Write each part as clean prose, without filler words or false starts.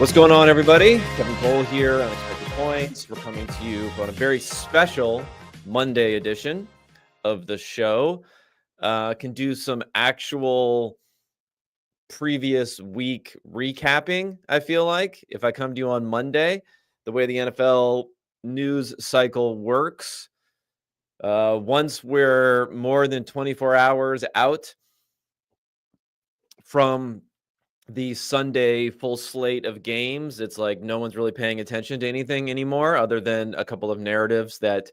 What's going on, everybody? Kevin Cole here, Unexpected Points. We're coming to you on a very special Monday edition of the show. Can do some actual previous week recapping, I feel like, if I come to you on Monday. The way the NFL news cycle works, once we're more than 24 hours out from the Sunday full slate of games, it's like no one's really paying attention to anything anymore other than a couple of narratives that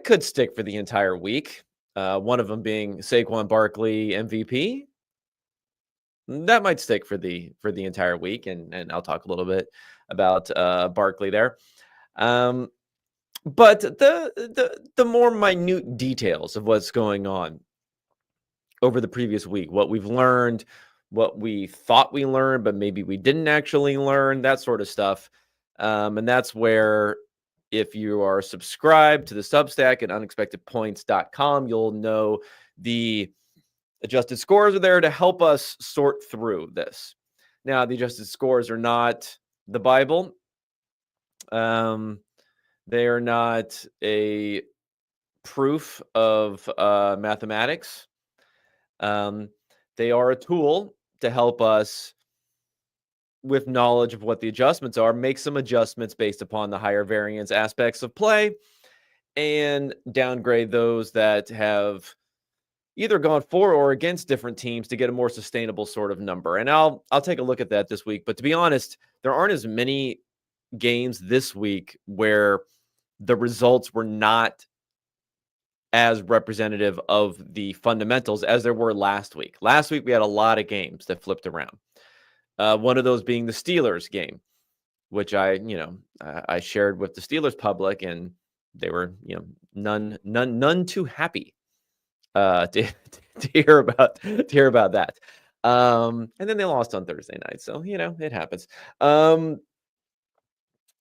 could stick for the entire week. One of them being Saquon Barkley MVP. That might stick for the entire week, and I'll talk a little bit about Barkley there. But the more minute details of what's going on over the previous week, what we've learned, what we thought we learned, but maybe we didn't actually learn, that sort of stuff. And that's where, if you are subscribed to the Substack at unexpectedpoints.com, you'll know the adjusted scores are there to help us sort through this. Now, the adjusted scores are not the Bible. They are not a proof of mathematics. They are a tool to help us, with knowledge of what the adjustments are, make some adjustments based upon the higher variance aspects of play and downgrade those that have either gone for or against different teams to get a more sustainable sort of number. And I'll take a look at that this week. But to be honest, there aren't as many games this week where the results were not as representative of the fundamentals as there were last week. Last week, we had a lot of games that flipped around. One of those being the Steelers game, which I shared with the Steelers public, and they were, none too happy to hear about that. And then they lost on Thursday night, so it happens.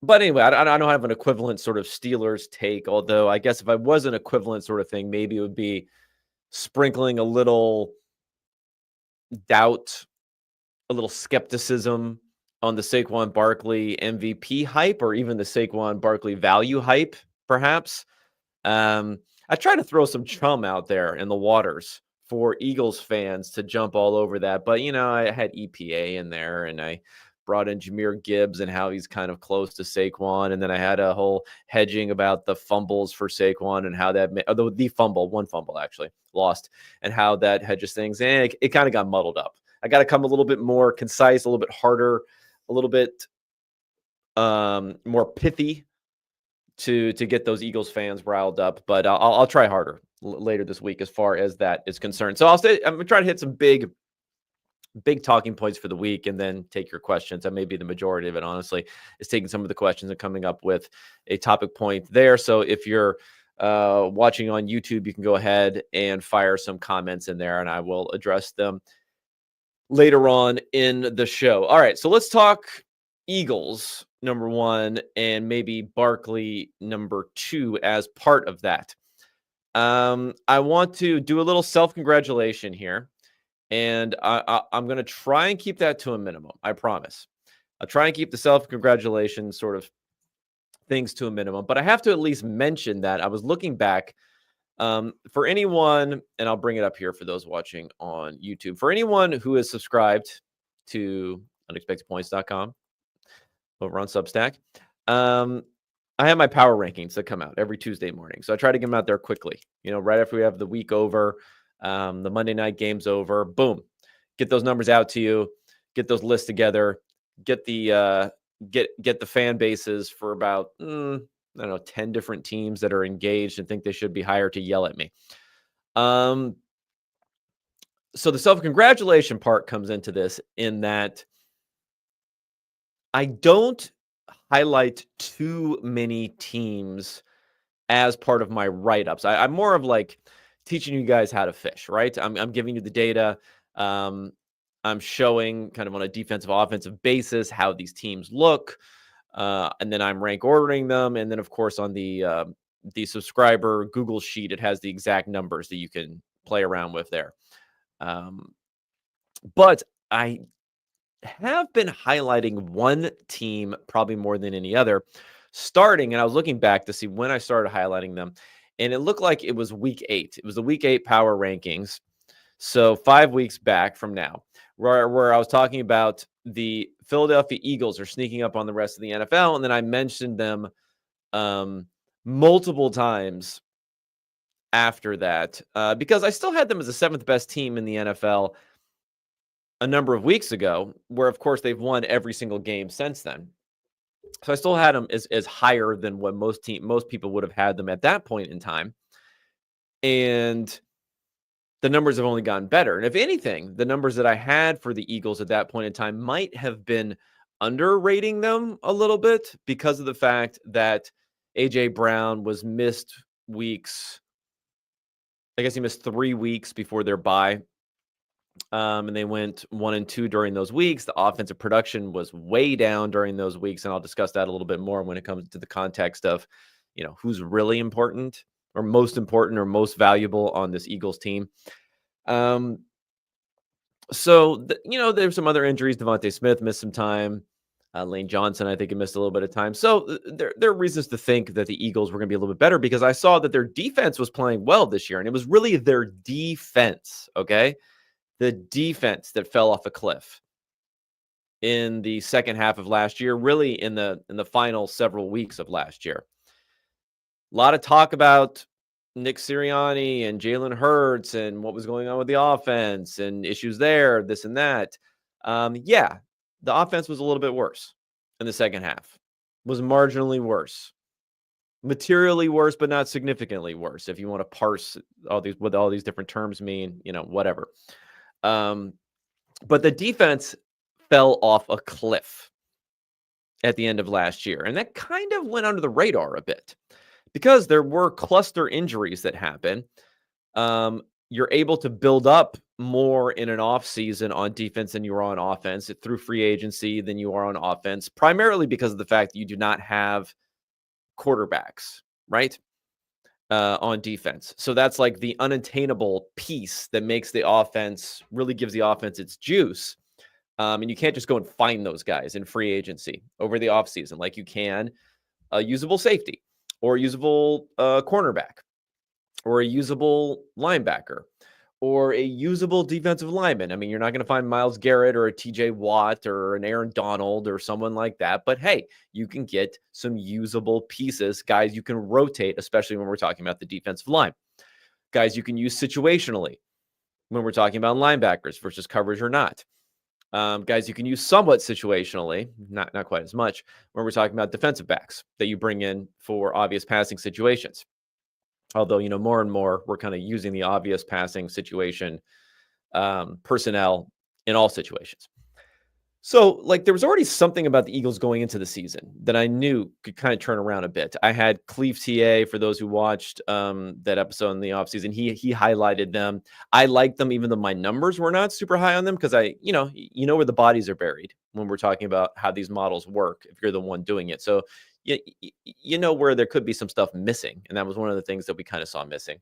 But anyway, I don't have an equivalent sort of Steelers take, although I guess if I was an equivalent sort of thing, maybe it would be sprinkling a little doubt, a little skepticism on the Saquon Barkley MVP hype, or even the Saquon Barkley value hype, perhaps. I try to throw some chum out there in the waters for Eagles fans to jump all over that. But, I had EPA in there, and I brought in Jahmyr Gibbs and how he's kind of close to Saquon. And then I had a whole hedging about the fumbles for Saquon and how that, one fumble actually lost, and how that hedges things. And it kind of got muddled up. I got to come a little bit more concise, a little bit harder, a little bit more pithy to get those Eagles fans riled up. But I'll try harder later this week as far as that is concerned. So I'm going to try to hit some big talking points for the week and then take your questions. That may be the majority of it, honestly, is taking some of the questions and coming up with a topic point there. So if you're watching on YouTube, you can go ahead and fire some comments in there, and I will address them later on in the show. All right, so let's talk Eagles, number one, and maybe Barkley, number two, as part of that. I want to do a little self-congratulation here, and I'm going to try and keep that to a minimum. I promise. I'll try and keep the self-congratulation sort of things to a minimum, but I have to at least mention that I was looking back for anyone, and I'll bring it up here for those watching on YouTube. For anyone who is subscribed to unexpectedpoints.com over on Substack, I have my power rankings that come out every Tuesday morning. So I try to get them out there quickly, right after we have the week over, the Monday night game's over, boom, get those numbers out to you, get those lists together, get the fan bases for about, 10 different teams that are engaged and think they should be higher to yell at me. So the self-congratulation part comes into this, in that I don't highlight too many teams as part of my write-ups. I'm more of like teaching you guys how to fish, right? I'm giving you the data. I'm showing kind of on a defensive, offensive basis how these teams look. And then I'm rank ordering them. And then, of course, on the subscriber Google sheet, it has the exact numbers that you can play around with there. But I have been highlighting one team probably more than any other, starting, and I was looking back to see when I started highlighting them, and it looked like it was week 8. It was the week 8 power rankings. So 5 weeks back from now, where I was talking about the Philadelphia Eagles are sneaking up on the rest of the NFL, and then I mentioned them um, multiple times after that because I still had them as the 7th best team in the NFL a number of weeks ago, where of course they've won every single game since then. So I still had them as higher than what most people would have had them at that point in time. And the numbers have only gotten better. And if anything, the numbers that I had for the Eagles at that point in time might have been underrating them a little bit because of the fact that AJ Brown was missed weeks. I guess he missed 3 weeks before their bye. And they went 1-2 during those weeks. The offensive production was way down during those weeks. And I'll discuss that a little bit more when it comes to the context of, who's really important or most valuable on this Eagles team. So there's some other injuries. Devontae Smith missed some time. Lane Johnson, I think, he missed a little bit of time. So there are reasons to think that the Eagles were going to be a little bit better because I saw that their defense was playing well this year. And it was really their defense, okay? The defense that fell off a cliff in the second half of last year, really in the final several weeks of last year. A lot of talk about Nick Sirianni and Jalen Hurts and what was going on with the offense and issues there, this and that. Yeah, the offense was a little bit worse in the second half. Was marginally worse. Materially worse, but not significantly worse. If you want to parse what all these different terms mean, whatever. But the defense fell off a cliff at the end of last year. And that kind of went under the radar a bit because there were cluster injuries that happened. You're able to build up more in an off season on defense than you are on offense through free agency than you are on offense, primarily because of the fact that you do not have quarterbacks, right? On defense. So that's like the unattainable piece that makes the offense, really gives the offense its juice. And you can't just go and find those guys in free agency over the offseason like you can a usable safety or a usable cornerback or a usable linebacker or a usable defensive lineman. I mean, you're not going to find Myles Garrett or a TJ Watt or an Aaron Donald or someone like that. But hey, you can get some usable pieces, guys you can rotate, especially when we're talking about the defensive line. Guys you can use situationally when we're talking about linebackers versus coverage or not. Guys you can use somewhat situationally, not quite as much, when we're talking about defensive backs that you bring in for obvious passing situations. Although, more and more, we're kind of using the obvious passing situation personnel in all situations. So, there was already something about the Eagles going into the season that I knew could kind of turn around a bit. I had Cleve TA, for those who watched that episode in the offseason. He highlighted them. I liked them, even though my numbers were not super high on them, because you know where the bodies are buried when we're talking about how these models work, if you're the one doing it. So, you know where there could be some stuff missing. And that was one of the things that we kind of saw missing.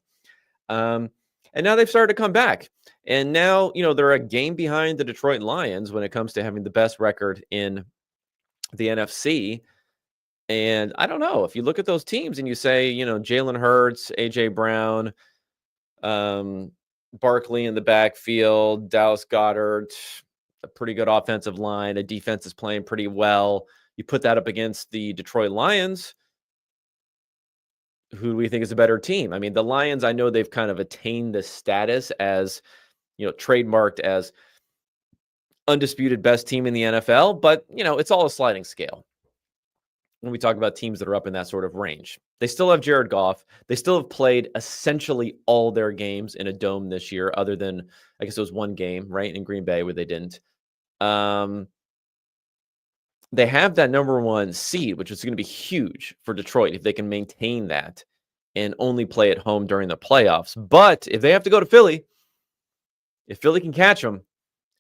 And now they've started to come back. And now, they're a game behind the Detroit Lions when it comes to having the best record in the NFC. And I don't know, if you look at those teams and you say, Jalen Hurts, AJ Brown, Barkley in the backfield, Dallas Goedert, a pretty good offensive line, a defense is playing pretty well. You put that up against the Detroit Lions. Who do we think is a better team? I mean, the Lions, I know they've kind of attained the status as, trademarked as undisputed best team in the NFL, but, it's all a sliding scale when we talk about teams that are up in that sort of range. They still have Jared Goff. They still have played essentially all their games in a dome this year, other than, I guess it was one game, right, in Green Bay where they didn't. They have that number 1 seed, which is going to be huge for Detroit if they can maintain that and only play at home during the playoffs. But if they have to go to Philly, if Philly can catch them,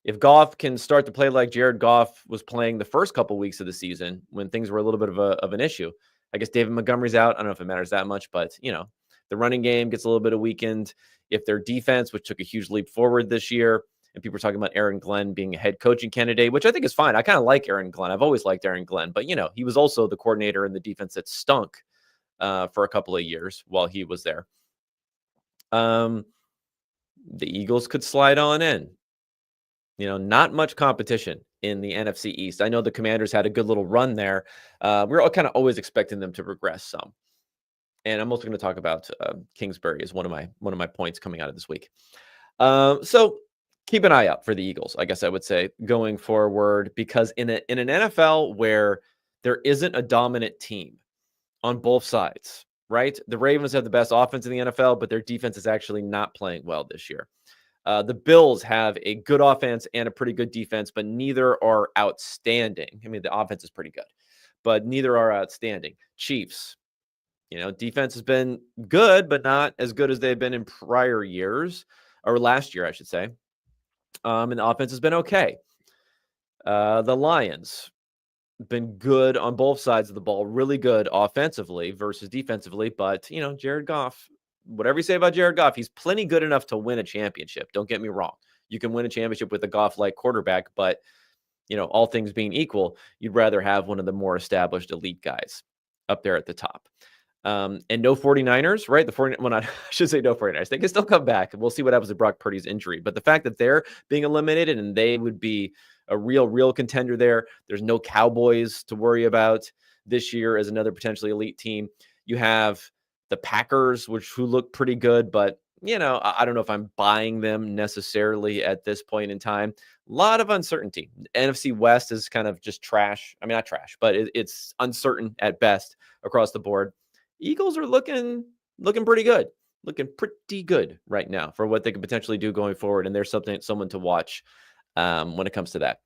if Goff can start to play like Jared Goff was playing the first couple weeks of the season when things were a little bit of an issue. I guess David Montgomery's out. I don't know if it matters that much, but, the running game gets a little bit of weakened. If their defense, which took a huge leap forward this year, and people are talking about Aaron Glenn being a head coaching candidate, which I think is fine. I kind of like Aaron Glenn. I've always liked Aaron Glenn, but he was also the coordinator in the defense that stunk for a couple of years while he was there. The Eagles could slide on in. Not much competition in the NFC East. I know the Commanders had a good little run there. We're all kind of always expecting them to regress some. And I'm also going to talk about Kingsbury as one of my points coming out of this week. So keep an eye out for the Eagles, I guess I would say, going forward, because in an NFL where there isn't a dominant team on both sides, right? The Ravens have the best offense in the NFL, but their defense is actually not playing well this year. The Bills have a good offense and a pretty good defense, but neither are outstanding. I mean, the offense is pretty good, but neither are outstanding. Chiefs, defense has been good, but not as good as they've been in prior years, or last year, I should say. And the offense has been okay. The Lions been good on both sides of the ball, really good offensively versus defensively, but Jared Goff, whatever you say about Jared Goff, he's plenty good enough to win a championship. Don't get me wrong. You can win a championship with a Goff-like quarterback, but all things being equal, you'd rather have one of the more established elite guys up there at the top. And no 49ers, right? I should say no 49ers. They can still come back. We'll see what happens with Brock Purdy's injury. But the fact that they're being eliminated and they would be a real contender there. There's no Cowboys to worry about this year as another potentially elite team. You have the Packers, who look pretty good, but I don't know if I'm buying them necessarily at this point in time. A lot of uncertainty. NFC West is kind of just trash. I mean, not trash, but it's uncertain at best across the board. Eagles are looking pretty good. Looking pretty good right now for what they could potentially do going forward. And there's someone to watch when it comes to that.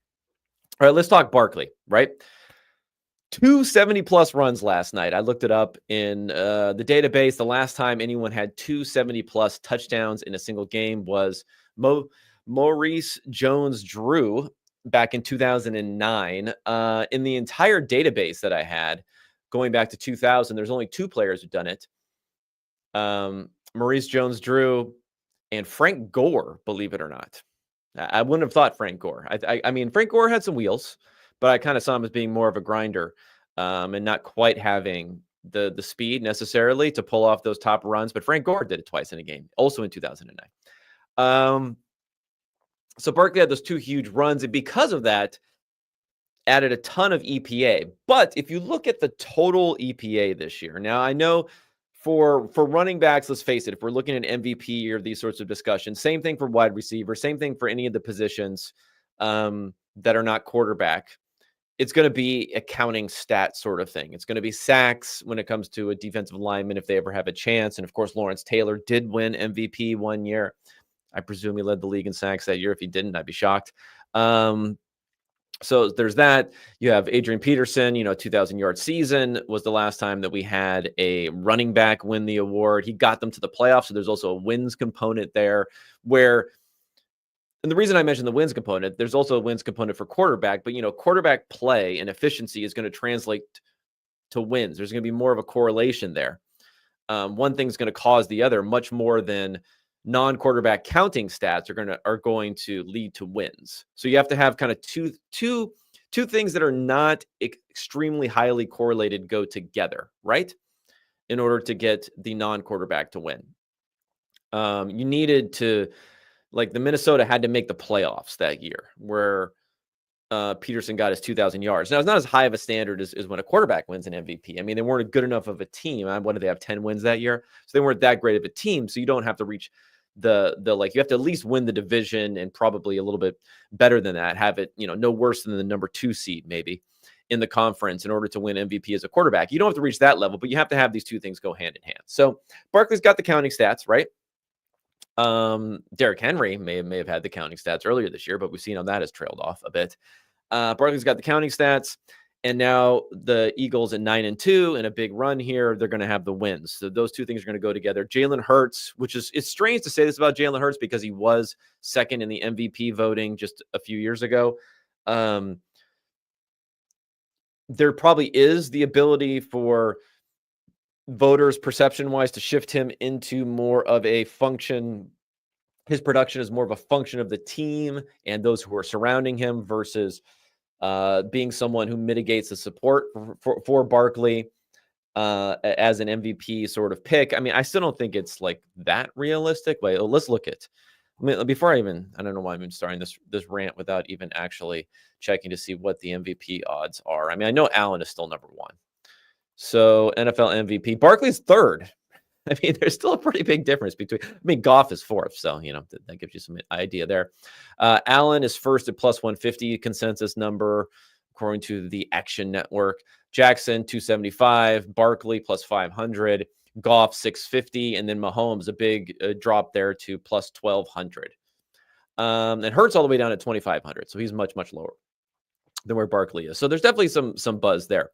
All right, let's talk Barkley, right? 270-plus runs last night. I looked it up in the database. The last time anyone had 270-plus touchdowns in a single game was Maurice Jones-Drew back in 2009. In the entire database that I had, going back to 2000, there's only two players who've done it. Maurice Jones-Drew and Frank Gore, believe it or not. I wouldn't have thought Frank Gore. I mean, Frank Gore had some wheels, but I kind of saw him as being more of a grinder and not quite having the speed necessarily to pull off those top runs. But Frank Gore did it twice in a game, also in 2009. So Barkley had those two huge runs, and because of that, added a ton of EPA. But if you look at the total EPA this year, now I know for running backs, let's face it, if we're looking at MVP or these sorts of discussions, same thing for wide receiver, same thing for any of the positions that are not quarterback. It's going to be a counting stat sort of thing. It's going to be sacks when it comes to a defensive lineman if they ever have a chance. And of course, Lawrence Taylor did win MVP one year. I presume he led the league in sacks that year. If he didn't, I'd be shocked. So there's that. You have Adrian Peterson, 2,000-yard season was the last time that we had a running back win the award. He got them to the playoffs, so there's also a wins component there and the reason I mentioned the wins component, there's also a wins component for quarterback, but, quarterback play and efficiency is going to translate to wins. There's going to be more of a correlation there. One thing's going to cause the other much more than non-quarterback counting stats are going to lead to wins. So you have to have kind of two things that are not extremely highly correlated go together, right? In order to get the non-quarterback to win. You needed to, like the Minnesota had to make the playoffs that year where Peterson got his 2,000 yards. Now, it's not as high of a standard as when a quarterback wins an MVP. I mean, they weren't good enough of a team. What did they have, 10 wins that year? So they weren't that great of a team. So you don't have to reach the you have to at least win the division and probably a little bit better than that. Have it, no worse than the number 2 seed maybe in the conference in order to win MVP as a quarterback. You don't have to reach that level, but you have to have these two things go hand in hand. So Barkley's got the counting stats, right? Derrick Henry may have had the counting stats earlier this year, but we've seen how that has trailed off a bit. Barkley's got the counting stats, and now the Eagles at 9-2 in a big run here, they're going to have the wins. So those two things are going to go together. Jalen Hurts, it's strange to say this about Jalen Hurts because he was second in the MVP voting just a few years ago. There probably is the ability for voters perception-wise to shift him into more of a function his production is more of a function of the team and those who are surrounding him versus being someone who mitigates the support for Barkley as an MVP sort of pick. I mean, I still don't think it's like that realistic. Wait, let's look at. I mean, before I don't know why I'm even starting this rant without even actually checking to see what the MVP odds are. I mean, I know Allen is still number one. So NFL MVP, Barkley's third. I mean, there's still a pretty big difference between. I mean, Goff is fourth, so that gives you some idea there. Allen is first at plus 150 consensus number according to the Action Network. Jackson 275, Barkley plus 500, Goff 650, and then Mahomes a big drop there to plus 1200. And Hurts all the way down at 2500, so he's much lower than where Barkley is. So there's definitely some buzz there.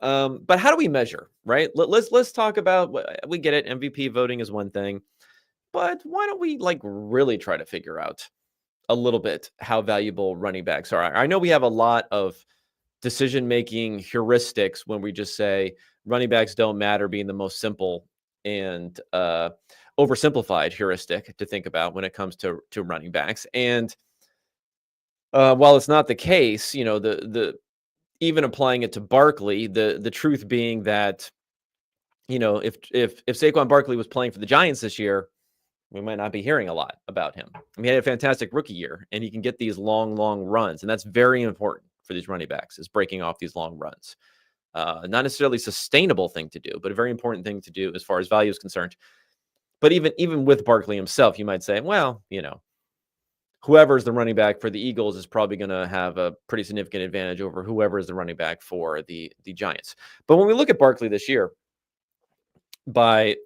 But how do we measure, right? Let's talk about. We get it. MVP voting is one thing, but why don't we really try to figure out a little bit how valuable running backs are? I know we have a lot of decision-making heuristics when we just say running backs don't matter, being the most simple and oversimplified heuristic to think about when it comes to running backs. And while it's not the case, the even applying it to Barkley, the truth being that, if Saquon Barkley was playing for the Giants this year, we might not be hearing a lot about him. I mean, he had a fantastic rookie year, and he can get these long runs, and that's very important for these running backs, is breaking off these long runs. Not necessarily a sustainable thing to do, but a very important thing to do as far as value is concerned. But even with Barkley himself, you might say, well, whoever's the running back for the Eagles is probably going to have a pretty significant advantage over whoever is the running back for the Giants. But when we look at Barkley this year, by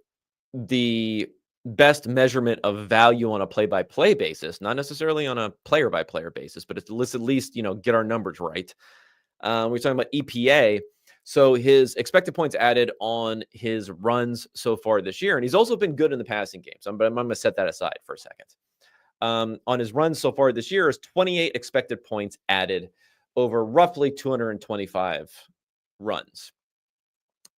the best measurement of value on a play-by-play basis, not necessarily on a player-by-player basis, but let's at least, get our numbers right. We're talking about EPA. So his expected points added on his runs so far this year, and he's also been good in the passing game. But I'm going to set that aside for a second. On his runs so far this year is 28 expected points added over roughly 225 runs.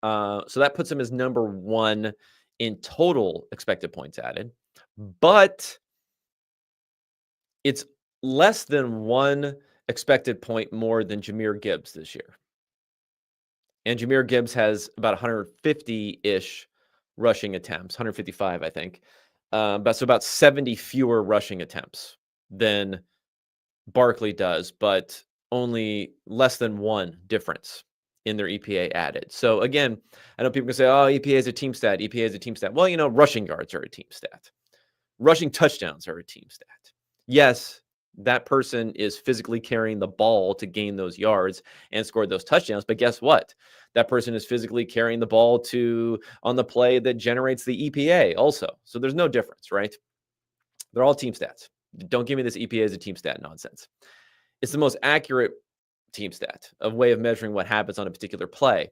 So that puts him as number one in total expected points added, but it's less than one expected point more than Jahmyr Gibbs this year. And Jahmyr Gibbs has about 150-ish rushing attempts, 155, I think. About 70 fewer rushing attempts than Barkley does, but only less than one difference in their EPA added. So again, I know people can say, oh, EPA is a team stat. EPA is a team stat. Well, rushing yards are a team stat. Rushing touchdowns are a team stat. Yes, that person is physically carrying the ball to gain those yards and score those touchdowns. But guess what? That person is physically carrying the ball on the play that generates the EPA also. So there's no difference, right? They're all team stats. Don't give me this EPA as a team stat nonsense. It's the most accurate team stat, a way of measuring what happens on a particular play.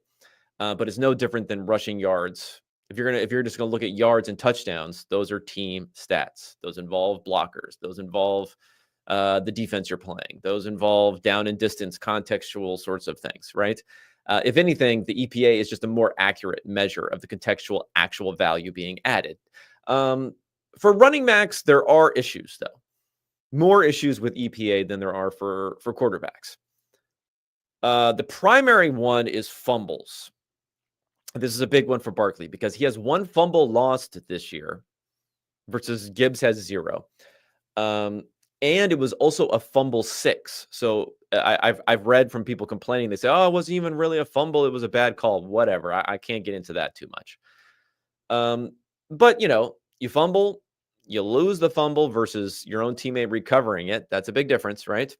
But it's no different than rushing yards. If you're just gonna look at yards and touchdowns, those are team stats. Those involve blockers. Those involve the defense you're playing. Those involve down and distance, contextual sorts of things, right? If anything, the EPA is just a more accurate measure of the contextual actual value being added. For running backs, there are issues, though. More issues with EPA than there are for quarterbacks. The primary one is fumbles. This is a big one for Barkley because he has one fumble lost this year versus Gibbs has 0. And it was also a fumble 6. So I've read from people complaining. They say, oh, it wasn't even really a fumble. It was a bad call. Whatever. I can't get into that too much. But, you fumble, you lose the fumble versus your own teammate recovering it. That's a big difference, right?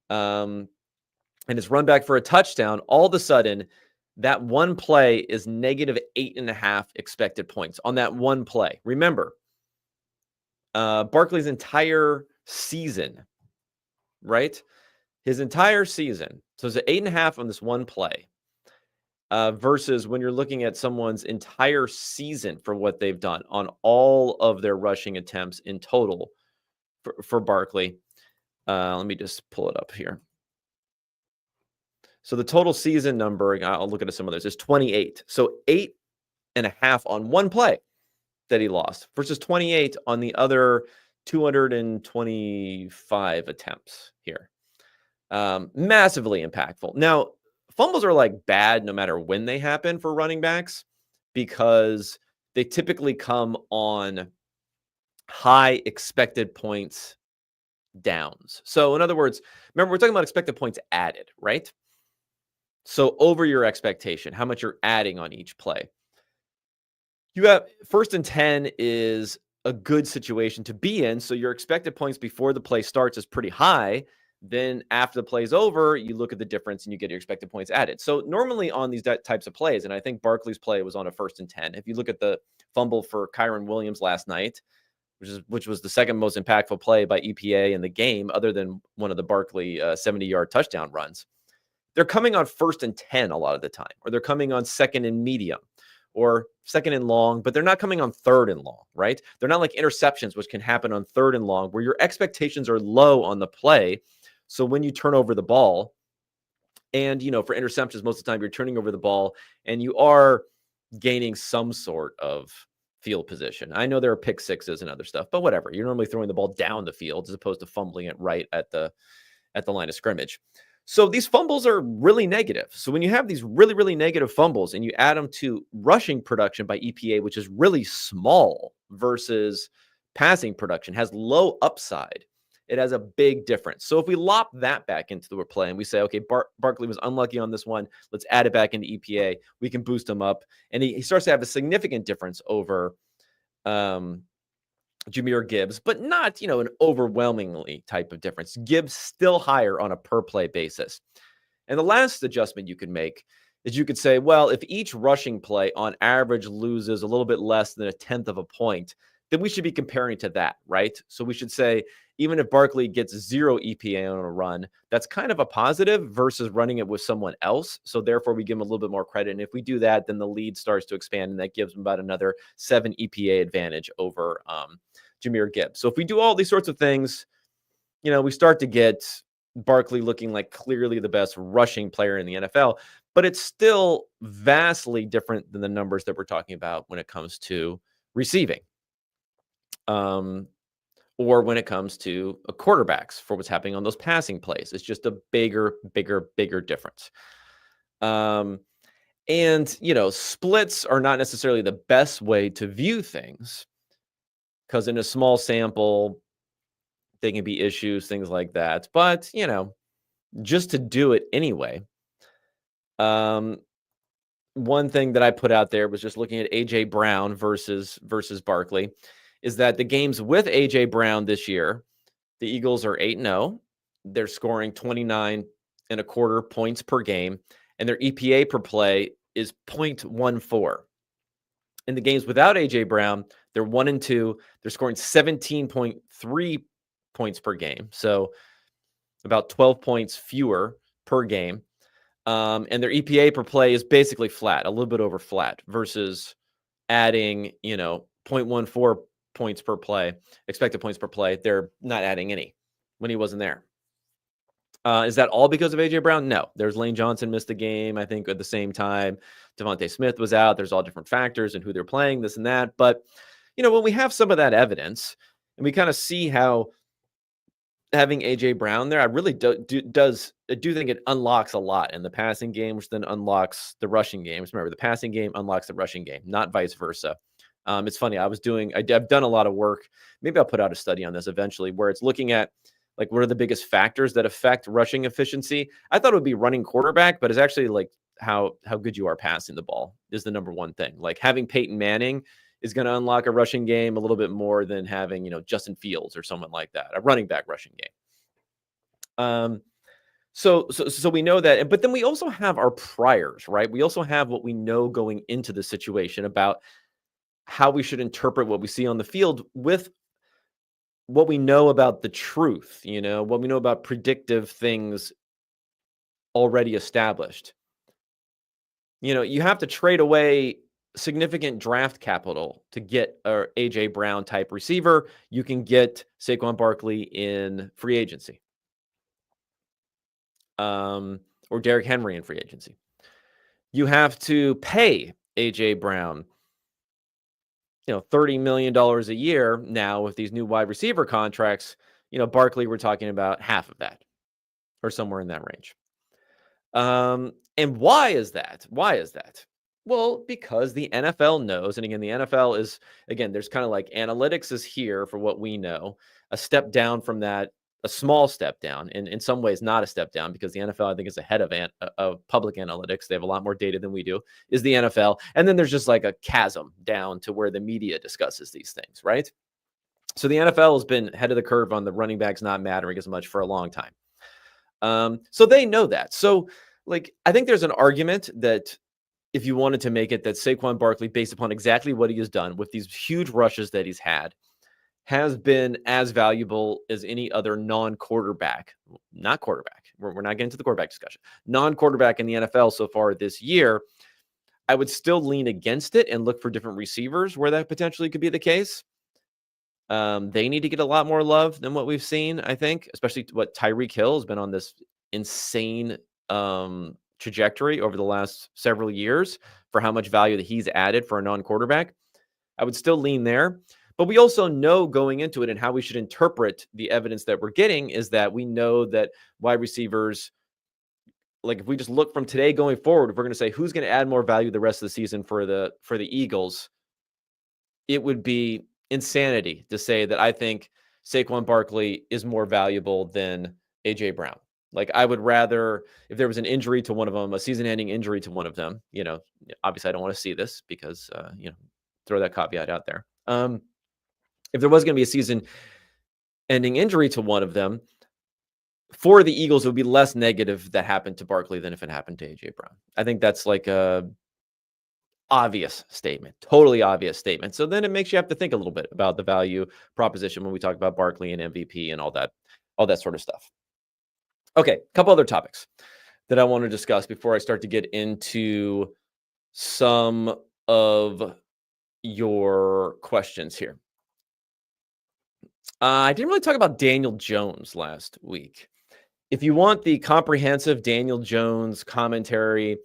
And it's run back for a touchdown. All of a sudden, that one play is negative 8.5 expected points on that one play. Remember, Barkley's entire season, right? His entire season. So it's an 8.5 on this one play versus when you're looking at someone's entire season for what they've done on all of their rushing attempts in total for Barkley. Let me just pull it up here. So the total season number, I'll look at some of those, is 28. So 8.5 on one play that he lost versus 28 on the other 225 attempts here. Massively impactful. Now, fumbles are like bad no matter when they happen for running backs because they typically come on high expected points downs. So, in other words, remember, we're talking about expected points added, right? So, over your expectation, how much you're adding on each play. You have first and 10 is a good situation to be in. So, your expected points before the play starts is pretty high. Then, after the play's over, you look at the difference and you get your expected points added. So, normally on these types of plays, and I think Barkley's play was on a first and 10. If you look at the fumble for Kyron Williams last night, which was the second most impactful play by EPA in the game, other than one of the Barkley 70-yard touchdown runs. They're coming on first and 10 a lot of the time, or they're coming on second and medium, or second and long, but they're not coming on third and long, right? They're not like interceptions, which can happen on third and long, where your expectations are low on the play. So when you turn over the ball, and for interceptions, most of the time you're turning over the ball and you are gaining some sort of field position. I know there are pick sixes and other stuff, but whatever. You're normally throwing the ball down the field as opposed to fumbling it right at the line of scrimmage. So these fumbles are really negative. So when you have these really, really negative fumbles and you add them to rushing production by EPA, which is really small versus passing production, has low upside, it has a big difference. So if we lop that back into the play and we say, okay, Barkley was unlucky on this one, let's add it back into EPA, we can boost him up. And he starts to have a significant difference over Jahmyr Gibbs, but not, an overwhelmingly type of difference. Gibbs still higher on a per play basis. And the last adjustment you can make is you could say, well, if each rushing play on average loses a little bit less than 1/10 of a point, then we should be comparing to that, right? So we should say, even if Barkley gets 0 EPA on a run, that's kind of a positive versus running it with someone else. So therefore, we give him a little bit more credit. And if we do that, then the lead starts to expand, and that gives him about another 7 EPA advantage over Jahmyr Gibbs. So if we do all these sorts of things, we start to get Barkley looking like clearly the best rushing player in the NFL, but it's still vastly different than the numbers that we're talking about when it comes to receiving. Or when it comes to quarterbacks for what's happening on those passing plays. It's just a bigger difference. And, splits are not necessarily the best way to view things because in a small sample, they can be issues, things like that. But, just to do it anyway. One thing that I put out there was just looking at AJ Brown versus Barkley, is that the games with AJ Brown this year, the Eagles are 8-0. They're scoring 29.25 points per game, and their EPA per play is 0.14. In the games without AJ Brown, they're 1-2. They're scoring 17.3 points per game, so about 12 points fewer per game. And their EPA per play is basically flat, a little bit over flat, versus adding, 0.14 points per play, expected points per play. They're not adding any when he wasn't there. Is that all because of AJ Brown? No. There's Lane Johnson missed the game, I think, at the same time. Devontae Smith was out. There's all different factors and who they're playing, this and that. But, when we have some of that evidence and we kind of see how having AJ Brown there, I really do think it unlocks a lot in the passing game, which then unlocks the rushing games. Remember, the passing game unlocks the rushing game, not vice versa. It's funny. I've done a lot of work. Maybe I'll put out a study on this eventually, where it's looking at like what are the biggest factors that affect rushing efficiency. I thought it would be running quarterback, but it's actually like how good you are passing the ball is the number one thing. Like having Peyton Manning is going to unlock a rushing game a little bit more than having, Justin Fields or someone like that, a running back rushing game. So we know that, but then we also have our priors, right? We also have what we know going into the situation about how we should interpret what we see on the field with what we know about the truth, what we know about predictive things already established. You have to trade away significant draft capital to get a AJ Brown type receiver. You can get Saquon Barkley in free agency, or Derrick Henry in free agency. You have to pay AJ Brown $30 million a year now with these new wide receiver contracts. Barkley, we're talking about half of that or somewhere in that range. And why is that? Why is that? Well, because the NFL knows, and again, the NFL is, there's kind of like analytics is here for what we know, a step down from that, a small step down, and in some ways not a step down, because the NFL, I think, is ahead of public analytics. They have a lot more data than we do, is the NFL. And then there's just like a chasm down to where the media discusses these things, right? So the NFL has been ahead of the curve on the running backs not mattering as much for a long time. So they know that. So, I think there's an argument that if you wanted to make it, that Saquon Barkley, based upon exactly what he has done with these huge rushes that he's had, has been as valuable as any other non-quarterback, not quarterback. We're not getting to the quarterback discussion. Non-quarterback in the NFL so far this year. I would still lean against it and look for different receivers where that potentially could be the case. They need to get a lot more love than what we've seen, I think, especially what Tyreek Hill has been on this insane trajectory over the last several years for how much value that he's added for a non-quarterback. I would still lean there. But we also know going into it, and how we should interpret the evidence that we're getting, is that we know that wide receivers, if we just look from today going forward, if we're going to say who's going to add more value the rest of the season for the Eagles, it would be insanity to say that I think Saquon Barkley is more valuable than AJ Brown. I would rather, if there was an injury to one of them, a season-ending injury to one of them, obviously I don't want to see this because, throw that caveat out there. If there was going to be a season-ending injury to one of them, for the Eagles, it would be less negative that happened to Barkley than if it happened to AJ Brown. I think that's a obvious statement, totally obvious statement. So then it makes you have to think a little bit about the value proposition when we talk about Barkley and MVP and all that sort of stuff. Okay, a couple other topics that I want to discuss before I start to get into some of your questions here. I didn't really talk about Daniel Jones last week. If you want the comprehensive Daniel Jones commentary,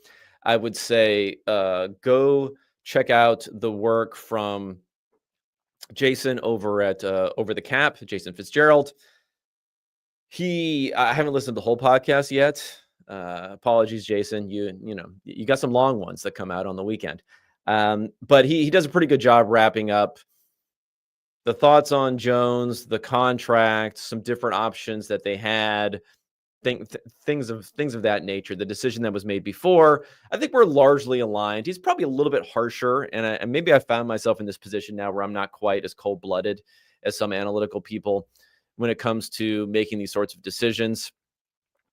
I would say go check out the work from Jason over at Over the Cap, Jason Fitzgerald. I haven't listened to the whole podcast yet. Apologies, Jason. You got some long ones that come out on the weekend. But he does a pretty good job wrapping up the thoughts on Jones, the contract, some different options that they had, things of that nature. The decision that was made before, I think we're largely aligned. He's probably a little bit harsher, and maybe I found myself in this position now where I'm not quite as cold-blooded as some analytical people when it comes to making these sorts of decisions.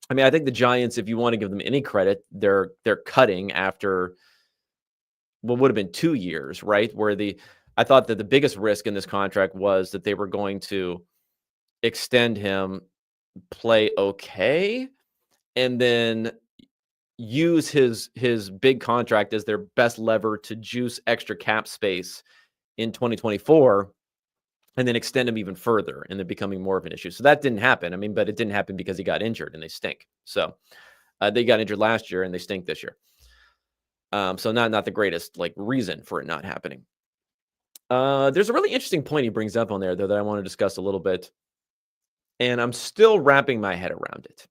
I mean, I think the Giants, if you want to give them any credit, they're cutting after what would have been 2 years, right? I thought that the biggest risk in this contract was that they were going to extend him, play okay, and then use his big contract as their best lever to juice extra cap space in 2024, and then extend him even further, and then becoming more of an issue. So that didn't happen. I mean, but it didn't happen because he got injured, and they stink. So they got injured last year, and they stink this year. So not the greatest reason for it not happening. There's a really interesting point he brings up on there, though, that I want to discuss a little bit. And I'm still wrapping my head around it.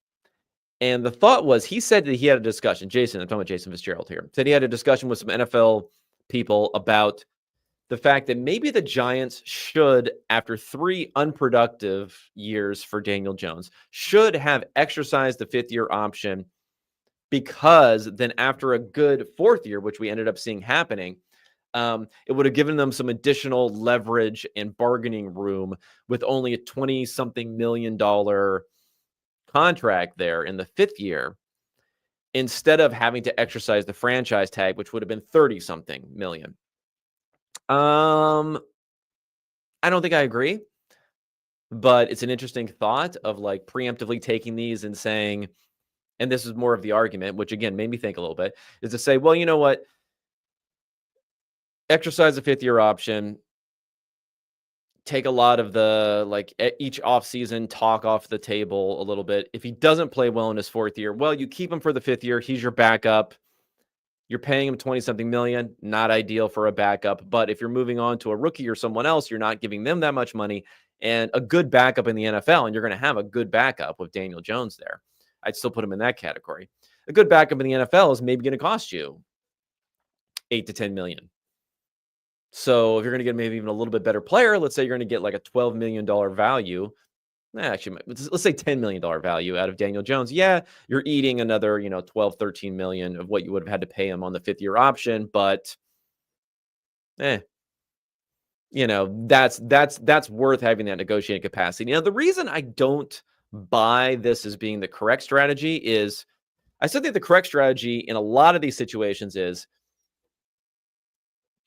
And the thought was, he said that he had a discussion. Jason, I'm talking about Jason Fitzgerald here. Said he had a discussion with some NFL people about the fact that maybe the Giants should, after 3 unproductive years for Daniel Jones, should have exercised the 5th-year option, because then after a good 4th year, which we ended up seeing happening, it would have given them some additional leverage and bargaining room with only a $20-something million contract there in the 5th year, instead of having to exercise the franchise tag, which would have been 30-something million. I don't think I agree, but it's an interesting thought of preemptively taking these and saying, and this is more of the argument, which again made me think a little bit, is to say, well, you know what? Exercise the 5th-year option, take a lot of the each offseason talk off the table a little bit. If he doesn't play well in his 4th year, well, you keep him for the 5th year. He's your backup. You're paying him 20 something million, not ideal for a backup. But if you're moving on to a rookie or someone else, you're not giving them that much money and a good backup in the NFL. And you're going to have a good backup with Daniel Jones there. I'd still put him in that category. A good backup in the NFL is maybe going to cost you 8 to 10 million. So if you're going to get maybe even a little bit better player, let's say you're going to get like a $12 million value. Actually, let's say $10 million value out of Daniel Jones. Yeah, you're eating another, 12, 13 million of what you would have had to pay him on the 5th-year option. But, that's worth having that negotiating capacity. Now, the reason I don't buy this as being the correct strategy is I said that the correct strategy in a lot of these situations is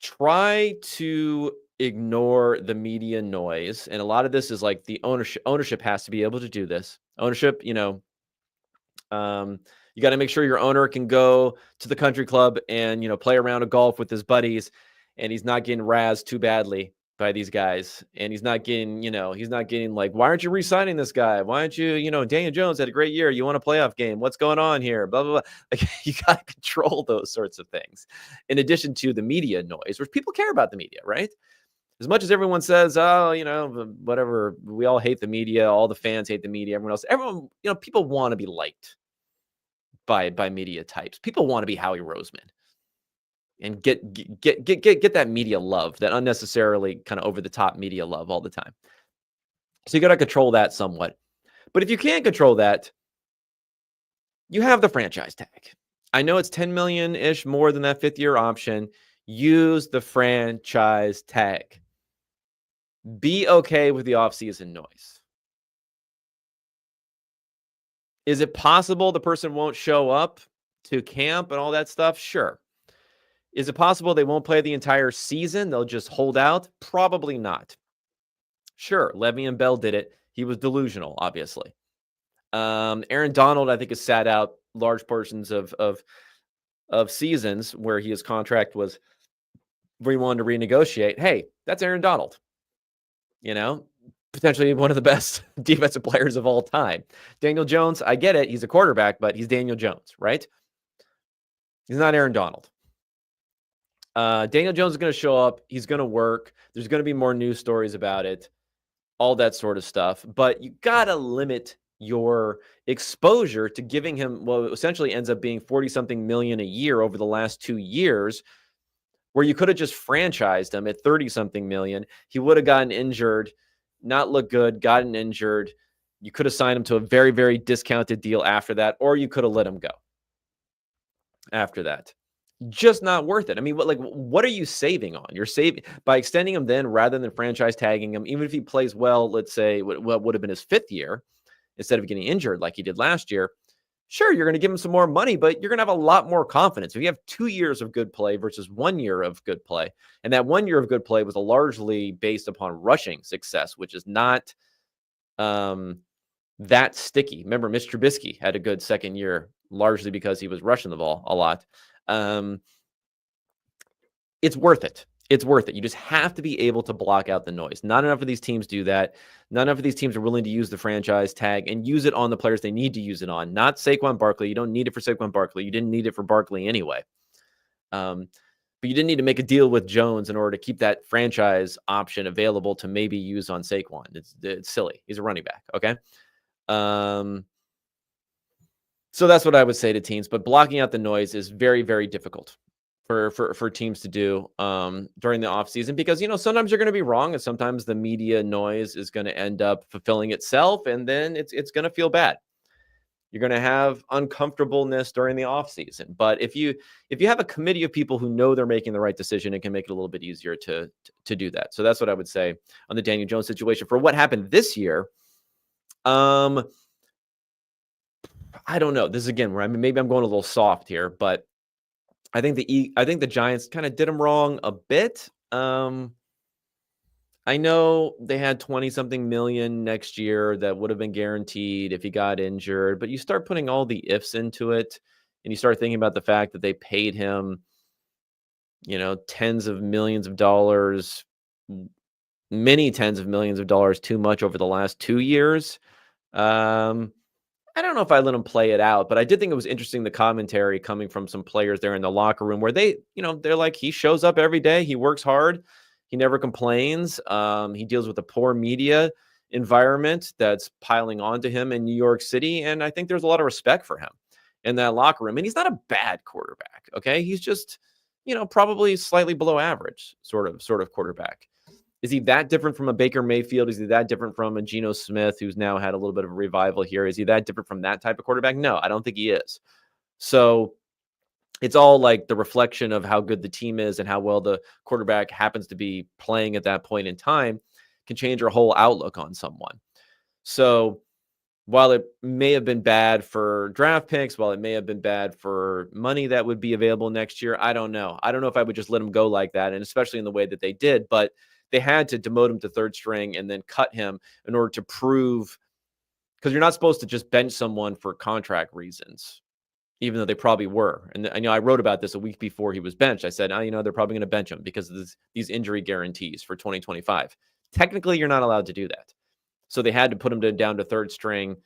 try to ignore the media noise. And a lot of this is like the ownership has to be able to do this. Ownership, you got to make sure your owner can go to the country club and, play around a golf with his buddies and he's not getting razzed too badly by these guys. And he's not getting, he's not getting like, why aren't you re-signing this guy? Why aren't you, Daniel Jones had a great year. You want a playoff game. What's going on here? Blah, blah, blah. Like, you got to control those sorts of things in addition to the media noise, which people care about the media, right? As much as everyone says, oh, whatever, we all hate the media. All the fans hate the media. Everyone, people want to be liked by media types. People want to be Howie Roseman and get that media love, that unnecessarily kind of over the top media love all the time. So you got to control that somewhat. But if you can't control that, you have the franchise tag. I know it's 10 million-ish more than that 5th-year option. Use the franchise tag. Be okay with the offseason noise. Is it possible the person won't show up to camp and all that stuff? Sure. Is it possible they won't play the entire season? They'll just hold out? Probably not. Sure, Le'Veon Bell did it. He was delusional, obviously. Aaron Donald, I think, has sat out large portions of seasons where his contract was where he wanted to renegotiate. Hey, that's Aaron Donald. Potentially one of the best defensive players of all time. Daniel Jones, I get it. He's a quarterback, but he's Daniel Jones, right? He's not Aaron Donald. Daniel Jones is going to show up. He's going to work. There's going to be more news stories about it, all that sort of stuff. But you got to limit your exposure to giving him what essentially ends up being 40-something million a year over the last 2 years, where you could have just franchised him at 30-something million. He would have gotten injured, not looked good, gotten injured. You could have signed him to a very, very discounted deal after that, or you could have let him go after that. Just not worth it. I mean, what are you saving on? You're saving by extending him then rather than franchise tagging him, even if he plays well, let's say what would have been his 5th year, instead of getting injured like he did last year. Sure, you're going to give him some more money, but you're going to have a lot more confidence. If you have 2 years of good play versus 1 year of good play, and that 1 year of good play was largely based upon rushing success, which is not that sticky. Remember, Mitch Trubisky had a good second year, largely because he was rushing the ball a lot. It's worth it. It's worth it. You just have to be able to block out the noise. Not enough of these teams do that. Not enough of these teams are willing to use the franchise tag and use it on the players they need to use it on. Not Saquon Barkley. You don't need it for Saquon Barkley. You didn't need it for Barkley anyway. But you didn't need to make a deal with Jones in order to keep that franchise option available to maybe use on Saquon. It's silly. He's a running back. Okay. So that's what I would say to teams. But blocking out the noise is very, very difficult for teams to do during the offseason, because, sometimes you're going to be wrong and sometimes the media noise is going to end up fulfilling itself, and then it's going to feel bad. You're going to have uncomfortableness during the offseason. But if you have a committee of people who know they're making the right decision, it can make it a little bit easier to do that. So that's what I would say on the Daniel Jones situation. For what happened this year, I don't know. This is again where maybe I'm going a little soft here, but I think the Giants kind of did him wrong a bit. I know they had 20-something million next year that would have been guaranteed if he got injured, but you start putting all the ifs into it, and you start thinking about the fact that they paid him, tens of millions of dollars, many tens of millions of dollars too much over the last 2 years. I don't know if I let him play it out, but I did think it was interesting the commentary coming from some players there in the locker room where they, they're like, he shows up every day, he works hard, he never complains. He deals with a poor media environment that's piling onto him in New York City, and I think there's a lot of respect for him in that locker room. And he's not a bad quarterback, okay? He's just, probably slightly below average sort of quarterback. Is he that different from a Baker Mayfield? Is he that different from a Geno Smith, who's now had a little bit of a revival here? Is he that different from that type of quarterback? No, I don't think he is. So it's all like the reflection of how good the team is and how well the quarterback happens to be playing at that point in time can change your whole outlook on someone. So while it may have been bad for draft picks, while it may have been bad for money that would be available next year, I don't know. I don't know if I would just let him go like that, and especially in the way that they did. But they had to demote him to third string and then cut him in order to prove, because you're not supposed to just bench someone for contract reasons, even though they probably were. And I wrote about this a week before he was benched. I said, they're probably going to bench him because of these injury guarantees for 2025. Technically, you're not allowed to do that. So they had to put him down to third string,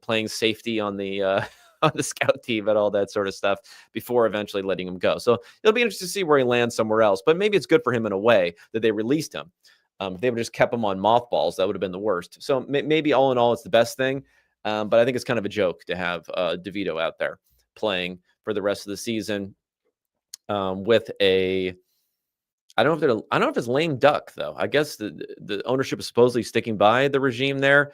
playing safety on the on the scout team and all that sort of stuff before eventually letting him go. So it'll be interesting to see where he lands somewhere else. But maybe it's good for him in a way that they released him. If they would just kept him on mothballs, that would have been the worst. So maybe all in all, it's the best thing. But I think it's kind of a joke to have DeVito out there playing for the rest of the season with a. I don't know if it's lame duck though. I guess the ownership is supposedly sticking by the regime there,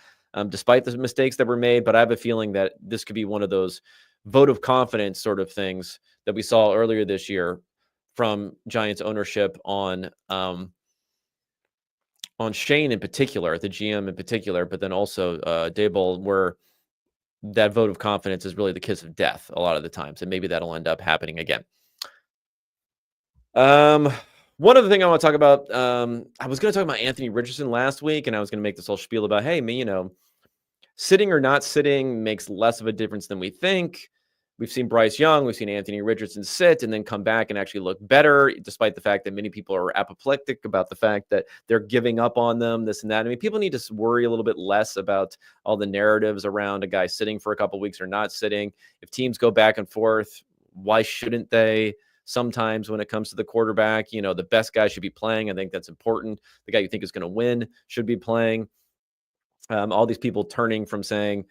despite the mistakes that were made. But I have a feeling that this could be one of those vote of confidence sort of things that we saw earlier this year from Giants ownership on Shane in particular, the GM in particular, but then also Daboll, where that vote of confidence is really the kiss of death a lot of the times, and maybe that'll end up happening again. One other thing I want to talk about, I was going to talk about Anthony Richardson last week, and I was going to make this whole spiel about, hey, sitting or not sitting makes less of a difference than we think. We've seen Bryce Young, we've seen Anthony Richardson sit and then come back and actually look better, despite the fact that many people are apoplectic about the fact that they're giving up on them, this and that. I mean, people need to worry a little bit less about all the narratives around a guy sitting for a couple of weeks or not sitting. If teams go back and forth, why shouldn't they? Sometimes when it comes to the quarterback, the best guy should be playing. I think that's important. The guy you think is going to win should be playing. All these people turning from saying,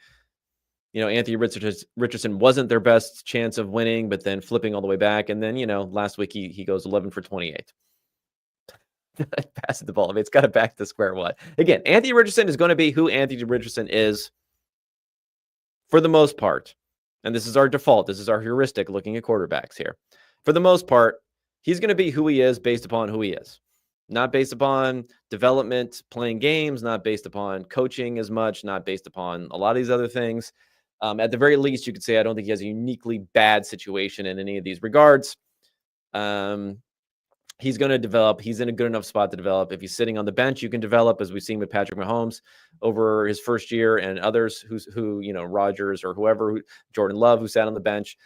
Anthony Richardson wasn't their best chance of winning, but then flipping all the way back. And then, last week he goes 11 for 28. Passing the ball. I mean, it's got to back to square one. Again, Anthony Richardson is going to be who Anthony Richardson is for the most part. And this is our default. This is our heuristic looking at quarterbacks here. For the most part, he's going to be who he is based upon who he is. Not based upon development, playing games, not based upon coaching as much, not based upon a lot of these other things. At the very least, you could say I don't think he has a uniquely bad situation in any of these regards. He's going to develop. He's in a good enough spot to develop. If he's sitting on the bench, you can develop, as we've seen with Patrick Mahomes over his first year and others who Rodgers or whoever, Jordan Love, who sat on the bench.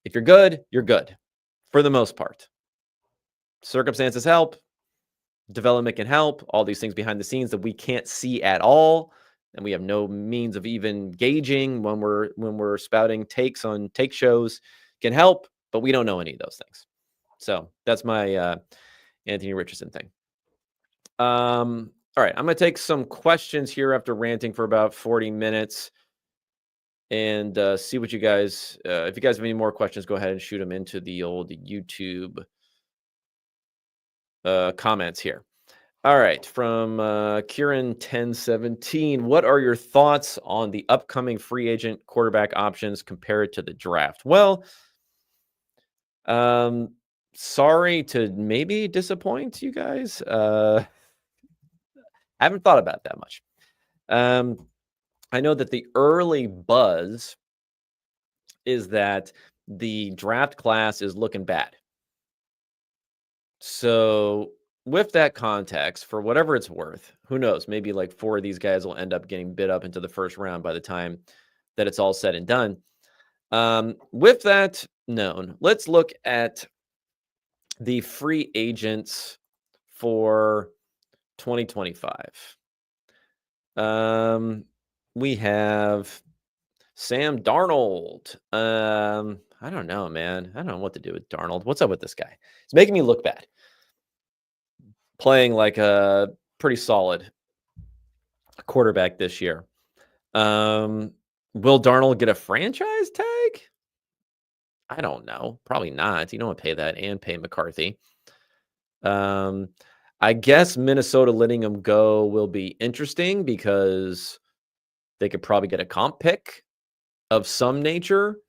If you're good, you're good for the most part. Circumstances help. Development can help. All these things behind the scenes that we can't see at all, and we have no means of even gauging when we're spouting takes on take shows can help, but we don't know any of those things. So that's my Anthony Richardson thing. All right, I'm going to take some questions here after ranting for about 40 minutes and see what you guys, if you guys have any more questions, go ahead and shoot them into the old YouTube comments here. All right, from Kieran1017, what are your thoughts on the upcoming free agent quarterback options compared to the draft? Well, sorry to maybe disappoint you guys. I haven't thought about that much. I know that the early buzz is that the draft class is looking bad. So with that context, for whatever it's worth, who knows? Maybe like 4 of these guys will end up getting bid up into the first round by the time that it's all said and done. With that known, let's look at the free agents for 2025. We have Sam Darnold. I don't know, man. I don't know what to do with Darnold. What's up with this guy? It's making me look bad. Playing like a pretty solid quarterback this year. Will Darnold get a franchise tag? I don't know. Probably not. You don't want to pay that and pay McCarthy. I guess Minnesota letting him go will be interesting because they could probably get a comp pick of some nature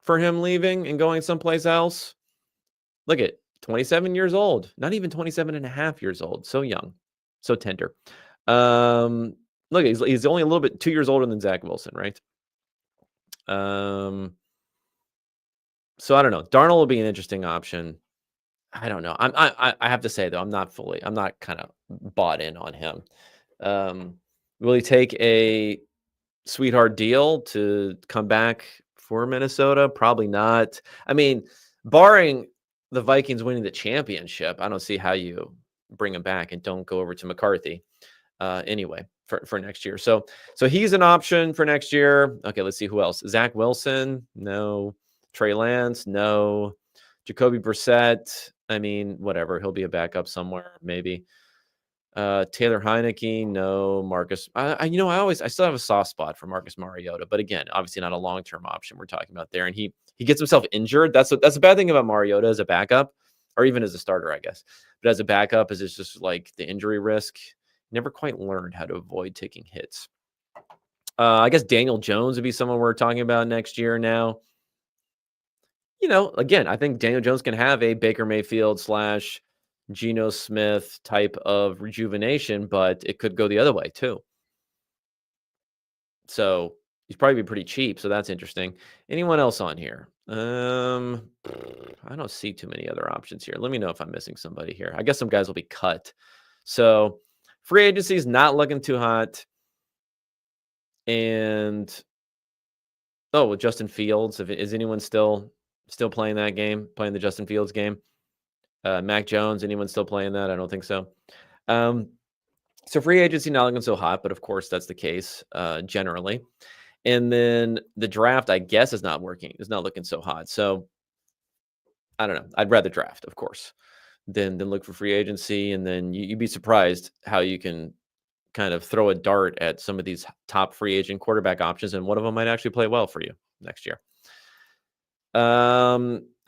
for him leaving and going someplace else. Look at 27 years old, not even 27 and a half years old. So young, so tender. Look, he's only a little bit 2 years older than Zach Wilson, right? So I don't know. Darnold will be an interesting option. I don't know. I have to say though, I'm not kind of bought in on him. Will he take a sweetheart deal to come back for Minnesota? Probably not. I mean, barring the Vikings winning the championship, I don't see how you bring him back and don't go over to McCarthy anyway for next year. So he's an option for next year. Okay, let's see who else. Zach Wilson, no. Trey Lance, no. Jacoby Brissett, I mean, whatever. He'll be a backup somewhere, maybe. Taylor Heineke, no. Marcus, I still have a soft spot for Marcus Mariota, but again, obviously not a long-term option we're talking about there. And he gets himself injured. That's a bad thing about Mariota as a backup, or even as a starter, I guess. But as a backup, is it's just like the injury risk. Never quite learned how to avoid taking hits. I guess Daniel Jones would be someone we're talking about next year now. Again, I think Daniel Jones can have a Baker Mayfield / Geno Smith type of rejuvenation, but it could go the other way too. So he's probably pretty cheap. So that's interesting. Anyone else on here? I don't see too many other options here. Let me know if I'm missing somebody here. I guess some guys will be cut. So free agency is not looking too hot. And with Justin Fields, is anyone still playing that game, playing the Justin Fields game? Mac Jones, anyone still playing that? I don't think so. So free agency not looking so hot, but of course that's the case generally. And then the draft, I guess, is not looking so hot. So I don't know. I'd rather draft, of course, than look for free agency. And then you'd be surprised how you can kind of throw a dart at some of these top free agent quarterback options, and one of them might actually play well for you next year.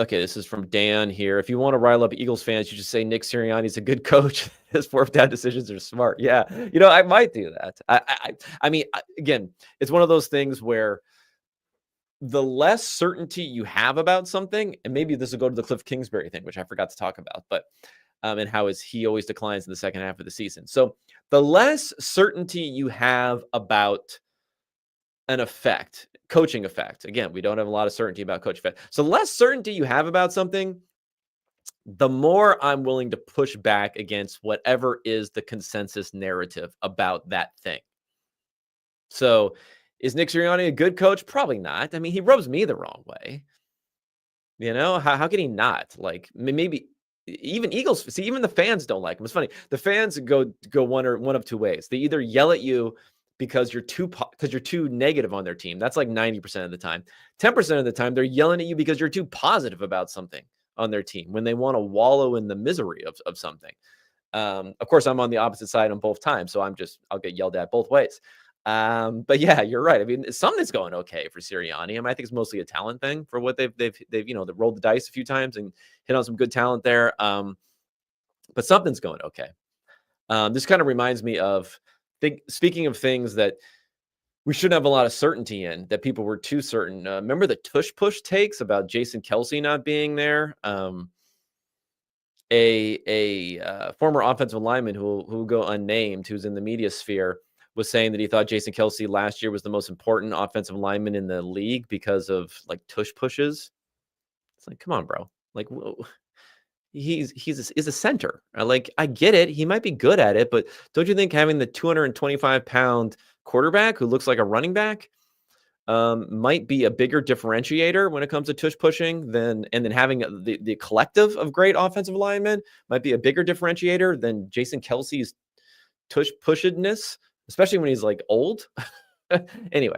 Okay, this is from Dan here. If you want to rile up Eagles fans, you just say Nick Sirianni's a good coach. His fourth down decisions are smart. Yeah, I might do that. I mean, again, it's one of those things where the less certainty you have about something, and maybe this will go to the Cliff Kingsbury thing, which I forgot to talk about, but and how he always declines in the second half of the season. So the less certainty you have about an coaching effect. Again, we don't have a lot of certainty about coach effect. So the less certainty you have about something, the more I'm willing to push back against whatever is the consensus narrative about that thing. So is Nick Sirianni a good coach? Probably not. I mean, he rubs me the wrong way. How can he not? Like, maybe even Eagles, even the fans don't like him. It's funny. The fans go one of two ways. They either yell at you because you're too negative on their team. That's like 90% of the time. 10% of the time, they're yelling at you because you're too positive about something on their team when they want to wallow in the misery of something. Of course, I'm on the opposite side on both times, so I'll get yelled at both ways. But yeah, you're right. I mean, something's going okay for Sirianni. I mean, I think it's mostly a talent thing for what they've they've rolled the dice a few times and hit on some good talent there. But something's going okay. This kind of reminds me of speaking of things that we shouldn't have a lot of certainty in, that people were too certain. Remember the tush push takes about Jason Kelce not being there? A former offensive lineman who will go unnamed, who's in the media sphere, was saying that he thought Jason Kelce last year was the most important offensive lineman in the league because of like tush pushes. It's like, come on, bro. Like, whoa. He's a center. Like, I get it. He might be good at it, but don't you think having the 225-pound quarterback who looks like a running back might be a bigger differentiator when it comes to tush pushing and then having the collective of great offensive linemen might be a bigger differentiator than Jason Kelce's tush pushedness, especially when he's like old. Anyway,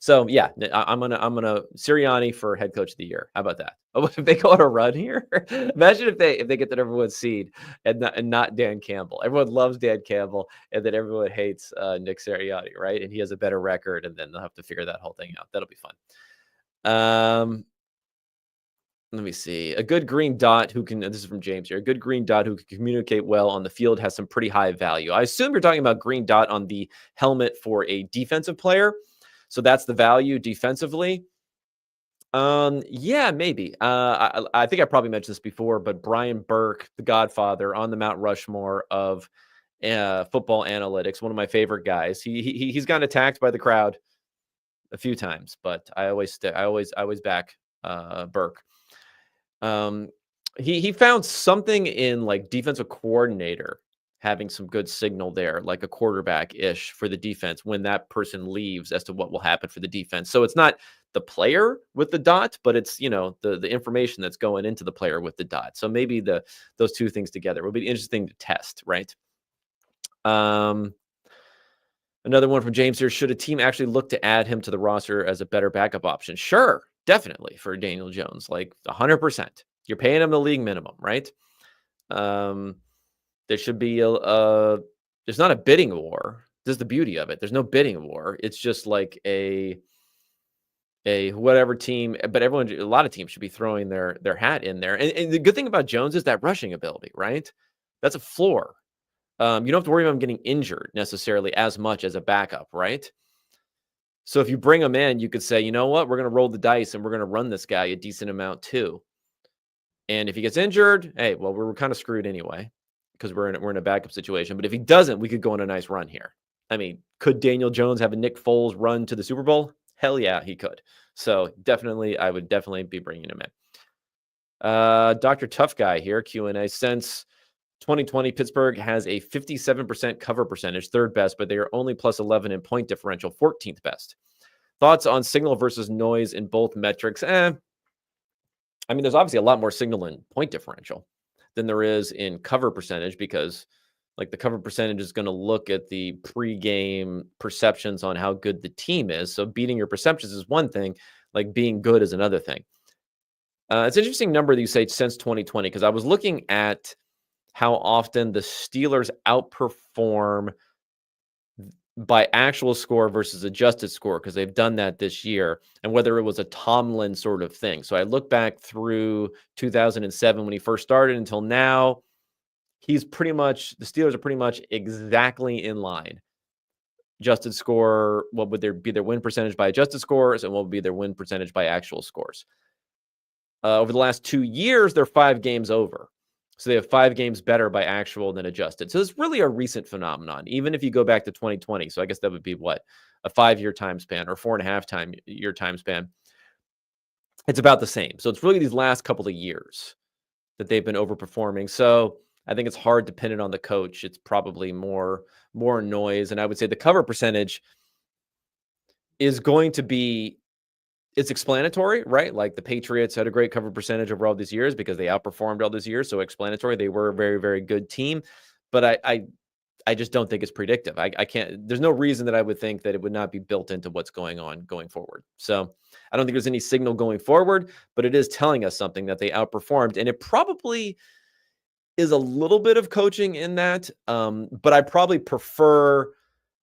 So yeah, I'm gonna Sirianni for head coach of the year. How about that? Oh, if they go on a run here, imagine if they get the number one seed and not Dan Campbell. Everyone loves Dan Campbell, and then everyone hates Nick Sirianni, right? And he has a better record, and then they'll have to figure that whole thing out. That'll be fun. Let me see. A good green dot who can, this is from James here, a good green dot who can communicate well on the field has some pretty high value. I assume you're talking about green dot on the helmet for a defensive player. So that's the value defensively. Yeah, maybe. I think I probably mentioned this before, but Brian Burke, the Godfather, on the Mount Rushmore of football analytics, one of my favorite guys. He's gotten attacked by the crowd a few times, but I always back Burke. He found something in like defensive coordinator having some good signal there, like a quarterback-ish for the defense when that person leaves as to what will happen for the defense. So it's not the player with the dot, but it's, the information that's going into the player with the dot. So maybe those two things together will be interesting to test, right? Another one from James here. Should a team actually look to add him to the roster as a better backup option? Sure, definitely for Daniel Jones, like 100%. You're paying him the league minimum, right? There should be there's not a bidding war. This is the beauty of it. There's no bidding war. It's just like a whatever team, but a lot of teams should be throwing their hat in there. And the good thing about Jones is that rushing ability, right? That's a floor. You don't have to worry about him getting injured necessarily as much as a backup, right? So if you bring him in, you could say, you know what, we're going to roll the dice and we're going to run this guy a decent amount too. And if he gets injured, hey, well, we're kind of screwed anyway because we're in a backup situation. But if he doesn't, we could go on a nice run here. I mean, could Daniel Jones have a Nick Foles run to the Super Bowl? Hell yeah, he could. So I would definitely be bringing him in. Dr. Tough Guy here, Q&A. Since 2020, Pittsburgh has a 57% cover percentage, third best, but they are only plus 11 in point differential, 14th best. Thoughts on signal versus noise in both metrics? I mean, there's obviously a lot more signal in point differential than there is in cover percentage because, like, the cover percentage is going to look at the pregame perceptions on how good the team is. So beating your perceptions is one thing, like being good is another thing. It's an interesting number that you say since 2020 because I was looking at how often the Steelers outperform by actual score versus adjusted score, because they've done that this year, and whether it was a Tomlin sort of thing. So I look back through 2007 when he first started until now, the Steelers are pretty much exactly in line. Adjusted score, what would be their win percentage by adjusted scores, and what would be their win percentage by actual scores? Over the last 2 years, they're 5 games over. So they have 5 games better by actual than adjusted. So it's really a recent phenomenon, even if you go back to 2020. So I guess that would be what? A 5-year time span or 4.5 year time span. It's about the same. So it's really these last couple of years that they've been overperforming. So I think it's hard to pin it on the coach. It's probably more noise. And I would say the cover percentage is going to be, it's explanatory, right? Like the Patriots had a great cover percentage over all these years because they outperformed all these years. So explanatory, they were a very, very good team. But I just don't think it's predictive. I can't, there's no reason that I would think that it would not be built into what's going on going forward. So I don't think there's any signal going forward, but it is telling us something that they outperformed. And it probably is a little bit of coaching in that. But I probably prefer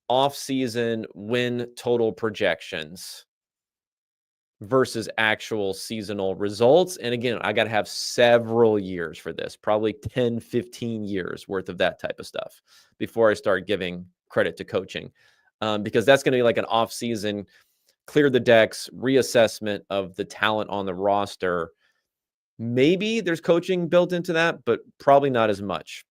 off-season win total projections versus actual seasonal results. And again, I got to have several years for this, probably 10, 15 years worth of that type of stuff before I start giving credit to coaching. Because that's going to be like an off-season, clear the decks, reassessment of the talent on the roster. Maybe there's coaching built into that, but probably not as much.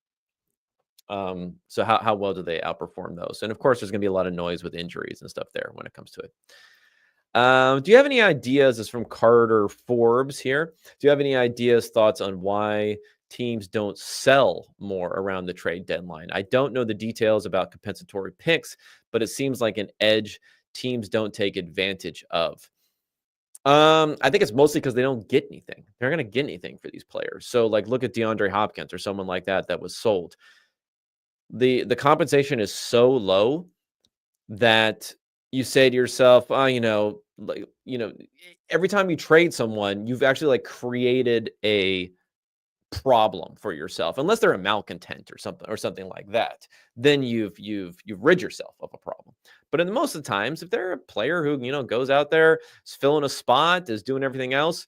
So how well do they outperform those? And of course, there's going to be a lot of noise with injuries and stuff there when it comes to it. Do you have any ideas? This is from Carter Forbes here. Do you have any ideas, thoughts on why teams don't sell more around the trade deadline? I don't know the details about compensatory picks, but it seems like an edge teams don't take advantage of. I think it's mostly because they don't get anything. They're going to get anything for these players. So like look at DeAndre Hopkins or someone like that was sold. The compensation is so low that you say to yourself, oh, every time you trade someone, you've actually like created a problem for yourself, unless they're a malcontent or something like that. Then you've rid yourself of a problem. But in most of the times, if they're a player who goes out there, is filling a spot, is doing everything else,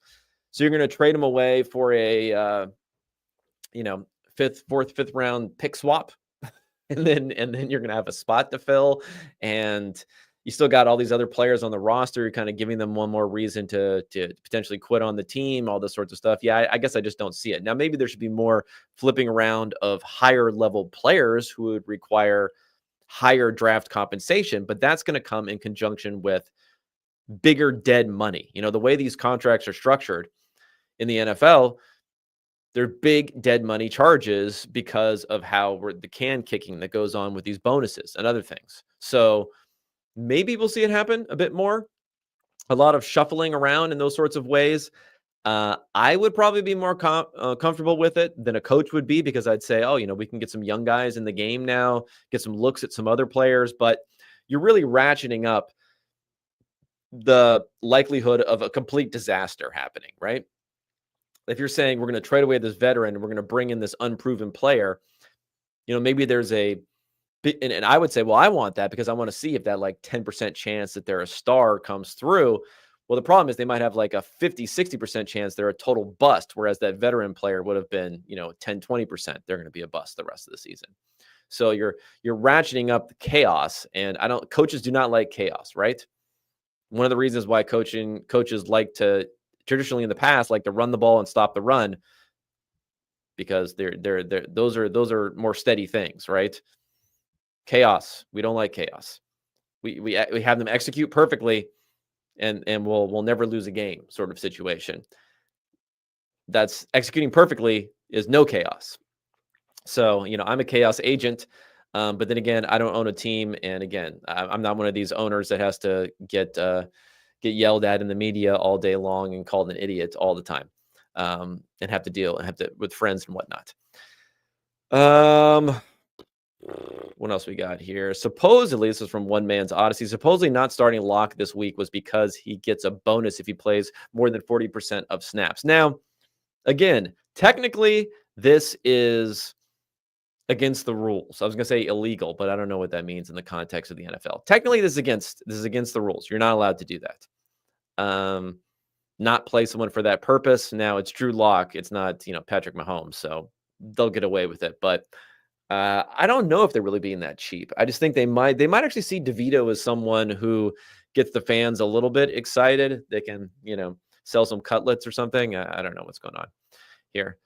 so you're going to trade them away for a fifth round pick swap, and then you're going to have a spot to fill, and you still got all these other players on the roster. You're kind of giving them one more reason to potentially quit on the team, all this sorts of stuff. Yeah, I guess I just don't see it. Now, maybe there should be more flipping around of higher level players who would require higher draft compensation, but that's going to come in conjunction with bigger dead money. The way these contracts are structured in the NFL, they're big dead money charges because of how the can kicking that goes on with these bonuses and other things. So maybe we'll see it happen a bit more. A lot of shuffling around in those sorts of ways. I would probably be more comfortable with it than a coach would be, because I'd say, oh, we can get some young guys in the game now, get some looks at some other players, but you're really ratcheting up the likelihood of a complete disaster happening, right? If you're saying we're going to trade away this veteran and we're going to bring in this unproven player, maybe there's and I would say, well, I want that because I want to see if that like 10% chance that they're a star comes through. Well, the problem is they might have like a 50, 60% chance they're a total bust, whereas that veteran player would have been, 10, 20%. They're going to be a bust the rest of the season. So you're ratcheting up the chaos, and coaches do not like chaos, right? One of the reasons why coaches like to traditionally in the past like to run the ball and stop the run, because those are more steady things, right? Chaos. We don't like chaos. We have them execute perfectly, and we'll never lose a game sort of situation. That's executing perfectly is no chaos. So, I'm a chaos agent, but then again, I don't own a team, and again, I'm not one of these owners that has to get yelled at in the media all day long and called an idiot all the time, and have to with friends and whatnot. What else we got here? Supposedly, this is from One Man's Odyssey. Supposedly, not starting Locke this week was because he gets a bonus if he plays more than 40% of snaps. Now, again, technically, this is against the rules. I was going to say illegal, but I don't know what that means in the context of the NFL. Technically, this is against the rules. You're not allowed to do that. Not play someone for that purpose. Now, it's Drew Lock. It's not, Patrick Mahomes, so they'll get away with it. But I don't know if they're really being that cheap. I just think they might actually see DeVito as someone who gets the fans a little bit excited. They can, sell some cutlets or something. I don't know what's going on here.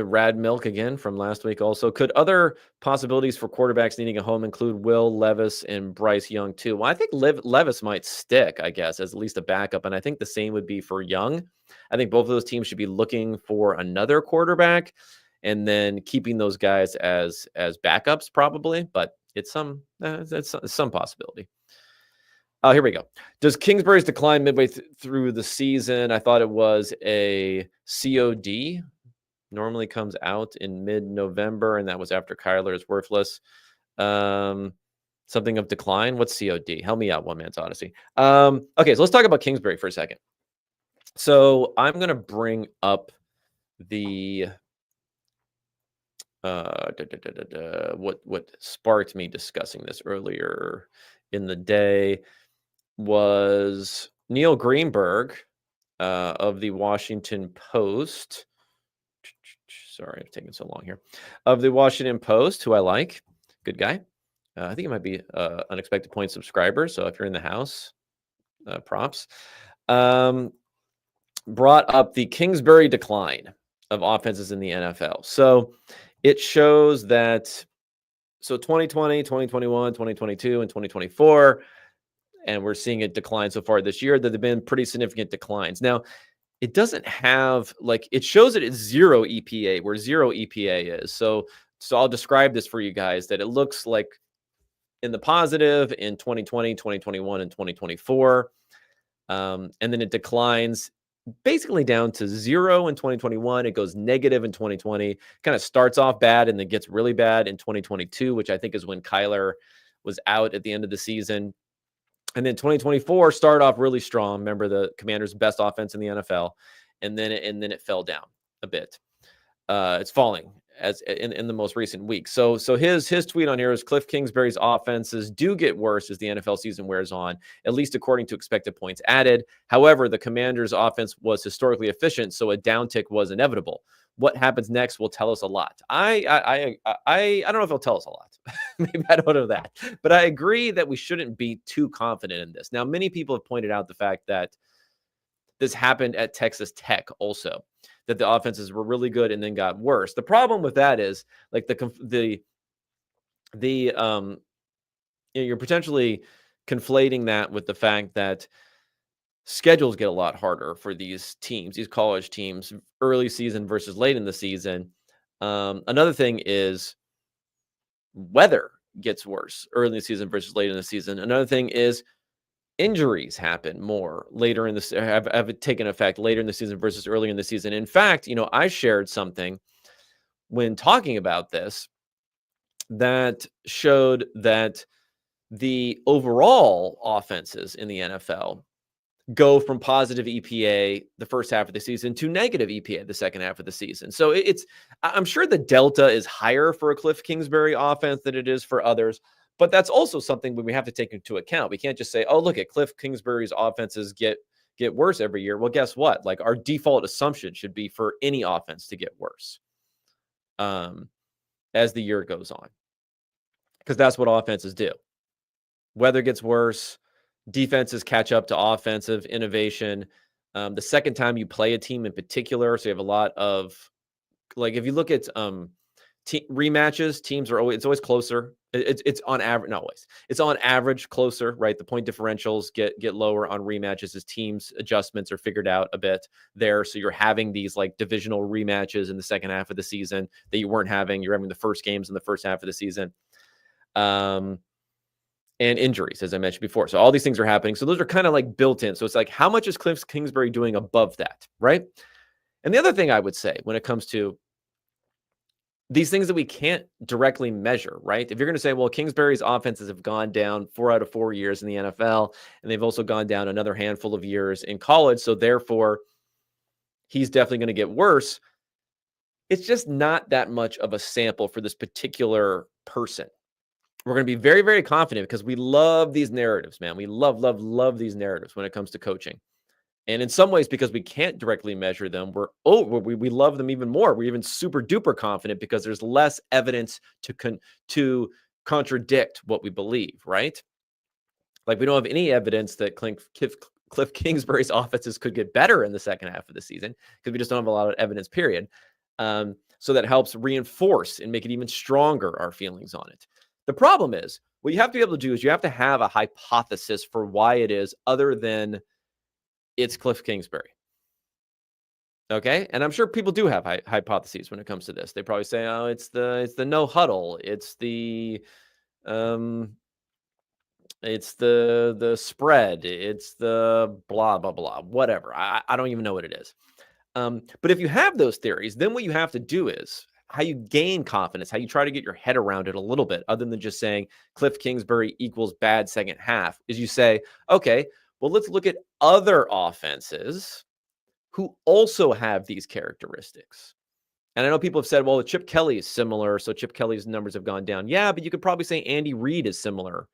Rad Milk again from last week also. Could other possibilities for quarterbacks needing a home include Will Levis and Bryce Young too? Well, I think Levis might stick, I guess, as at least a backup. And I think the same would be for Young. I think both of those teams should be looking for another quarterback and then keeping those guys as backups probably. But it's some possibility. Oh, here we go. Does Kingsbury's decline midway through the season? I thought it was a COD. Normally comes out in mid-November, and that was after Kyler is worthless. Something of decline. What's COD? Help me out, One Man's Odyssey. Okay, so let's talk about Kingsbury for a second. So I'm going to bring up the what sparked me discussing this earlier in the day was Neil Greenberg of the Washington Post. Sorry, I'm taking so long here. Of the Washington Post, who I like. Good guy. I think it might be Unexpected Point subscriber. So if you're in the house, props. Brought up the Kingsbury decline of offenses in the NFL. So it shows that, 2020, 2021, 2022, and 2024, and we're seeing it decline so far this year, that there have been pretty significant declines. Now, it doesn't have, it shows that it's 0 EPA, where 0 EPA is. So I'll describe this for you guys, that it looks like in the positive in 2020, 2021, and 2024. And then it declines basically down to 0 in 2021. It goes negative in 2020, kind of starts off bad and then gets really bad in 2022, which I think is when Kyler was out at the end of the season. And then 2024 started off really strong. Remember, the Commanders' best offense in the NFL, and then it fell down a bit. It's falling as in the most recent week. So his tweet on here is Cliff Kingsbury's offenses do get worse as the NFL season wears on, at least according to expected points added. However, the Commanders' offense was historically efficient, so a downtick was inevitable. What happens next will tell us a lot. I don't know if it'll tell us a lot. Maybe I don't know that, but I agree that we shouldn't be too confident in this. Now, many people have pointed out the fact that this happened at Texas Tech also, that the offenses were really good and then got worse. The problem with that is like you're potentially conflating that with the fact that schedules get a lot harder for these teams, these college teams, early season versus late in the season. Another thing is weather gets worse early in the season versus late in the season. Another thing is injuries happen more later in the have taken effect later in the season versus early in the season. In fact, I shared something when talking about this that showed that the overall offenses in the NFL go from positive EPA the first half of the season to negative EPA the second half of the season. So I'm sure the delta is higher for a Cliff Kingsbury offense than it is for others. But that's also something we have to take into account. We can't just say, oh, look at Cliff Kingsbury's offenses get worse every year. Well, guess what? Like, our default assumption should be for any offense to get worse as the year goes on, because that's what offenses do. Weather gets worse. Defenses catch up to offensive innovation. The second time you play a team in particular, so you have a lot of, like, if you look at rematches, teams are always closer. It's on average, not always. It's on average closer, right? The point differentials get lower on rematches as teams adjustments are figured out a bit there. So you're having these like divisional rematches in the second half of the season that you weren't having. You're having the first games in the first half of the season. And injuries, as I mentioned before. So all these things are happening. So those are kind of like built in. So it's like, how much is Cliff Kingsbury doing above that, right? And the other thing I would say when it comes to these things that we can't directly measure, right? If you're going to say, well, Kingsbury's offenses have gone down 4 out of 4 years in the NFL, and they've also gone down another handful of years in college, so therefore he's definitely going to get worse. It's just not that much of a sample for this particular person. We're going to be very, very confident because we love these narratives, man. We love these narratives when it comes to coaching. And in some ways, because we can't directly measure them, we love them even more. We're even super duper confident because there's less evidence to contradict what we believe, right? Like, we don't have any evidence that Cliff Kingsbury's offenses could get better in the second half of the season because we just don't have a lot of evidence, period. So that helps reinforce and make it even stronger our feelings on it. The problem is, what you have to be able to do is you have to have a hypothesis for why it is other than it's Cliff Kingsbury. Okay. And I'm sure people do have hypotheses when it comes to this. They probably say, oh, it's the no huddle. It's the spread. It's the blah, blah, blah, whatever. I don't even know what it is. But if you have those theories, then what you have to do is how you gain confidence, how you try to get your head around it a little bit, other than just saying Cliff Kingsbury equals bad second half, is you say, okay, well, let's look at other offenses who also have these characteristics. And I know people have said, well, Chip Kelly is similar, so Chip Kelly's numbers have gone down. Yeah, but you could probably say Andy Reid is similar,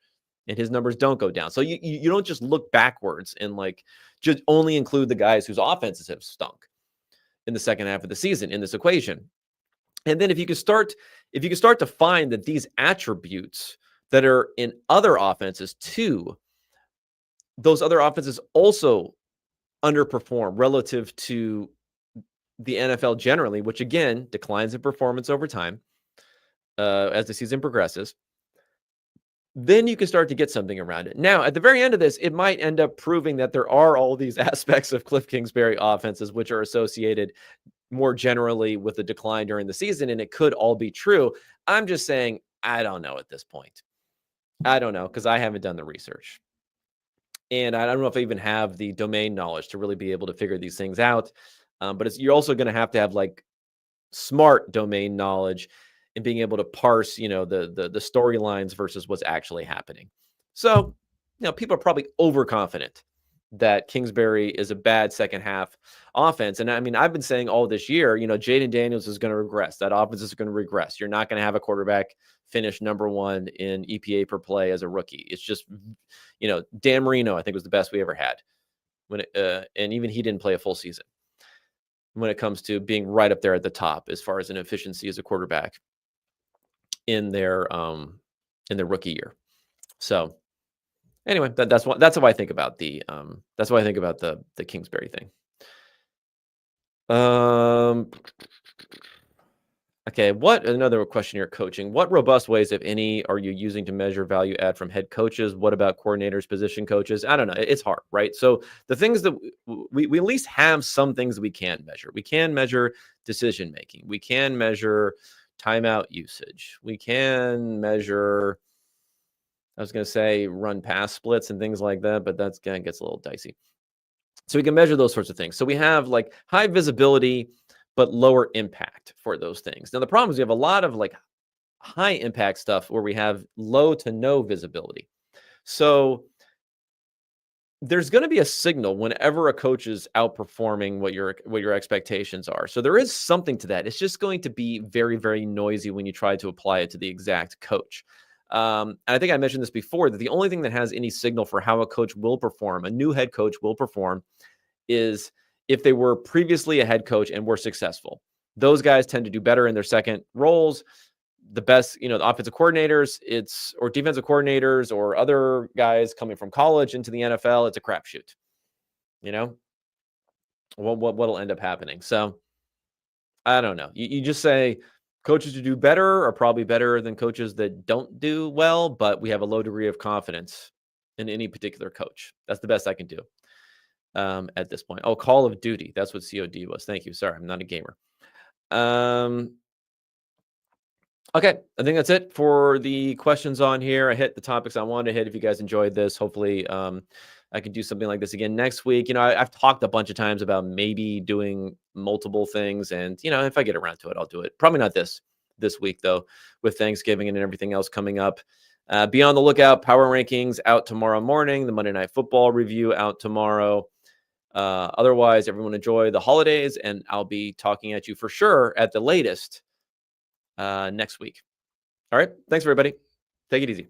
and his numbers don't go down. So you don't just look backwards and like just only include the guys whose offenses have stunk in the second half of the season in this equation. And then if you can start to find that these attributes that are in other offenses too, those other offenses also underperform relative to the NFL generally, which again declines in performance over time as the season progresses, then you can start to get something around it. Now, at the very end of this, it might end up proving that there are all these aspects of Cliff Kingsbury offenses which are associated more generally with the decline during the season, and it could all be true. I'm just saying, I don't know at this point. I don't know because I haven't done the research. And I don't know if I even have the domain knowledge to really be able to figure these things out. But you're also going to have like smart domain knowledge and being able to parse, the storylines versus what's actually happening. So, people are probably overconfident that Kingsbury is a bad second half offense. And I mean, I've been saying all this year, Jaden Daniels is going to regress. That offense is going to regress. You're not going to have a quarterback finish number one in EPA per play as a rookie. It's just, Dan Marino, I think, was the best we ever had and even he didn't play a full season when it comes to being right up there at the top as far as an efficiency as a quarterback in their rookie year. So anyway, that's how I think about the Kingsbury thing. Okay, another question here, coaching. What robust ways, if any, are you using to measure value add from head coaches? What about coordinators, position coaches? I don't know. It's hard, right? So the things that we at least have some things that we can measure. We can measure decision making. We can measure timeout usage. We can measure, I was going to say run pass splits and things like that, but that's going to get a little dicey. So we can measure those sorts of things. So we have like high visibility, but lower impact for those things. Now, the problem is we have a lot of like high impact stuff where we have low to no visibility. So there's going to be a signal whenever a coach is outperforming what your expectations are. So there is something to that. It's just going to be very, very noisy when you try to apply it to the exact coach. And I think I mentioned this before, that the only thing that has any signal for how a coach will perform, a new head coach will perform, is if they were previously a head coach and were successful. Those guys tend to do better in their second roles. The best, the offensive coordinators, or defensive coordinators or other guys coming from college into the NFL, it's a crapshoot. What'll end up happening. So I don't know. You just say coaches who do better are probably better than coaches that don't do well, but we have a low degree of confidence in any particular coach. That's the best I can do at this point. Oh, Call of Duty. That's what COD was. Thank you. Sorry, I'm not a gamer. Okay, I think that's it for the questions on here. I hit the topics I wanted to hit. If you guys enjoyed this, hopefully I can do something like this again next week. I've talked a bunch of times about maybe doing multiple things, and if I get around to it, I'll do it. Probably not this week though, with Thanksgiving and everything else coming up. Be on the lookout. Power rankings out tomorrow morning. The Monday Night Football review out tomorrow. Otherwise, everyone enjoy the holidays, and I'll be talking at you for sure at the latest next week. All right. Thanks, everybody. Take it easy.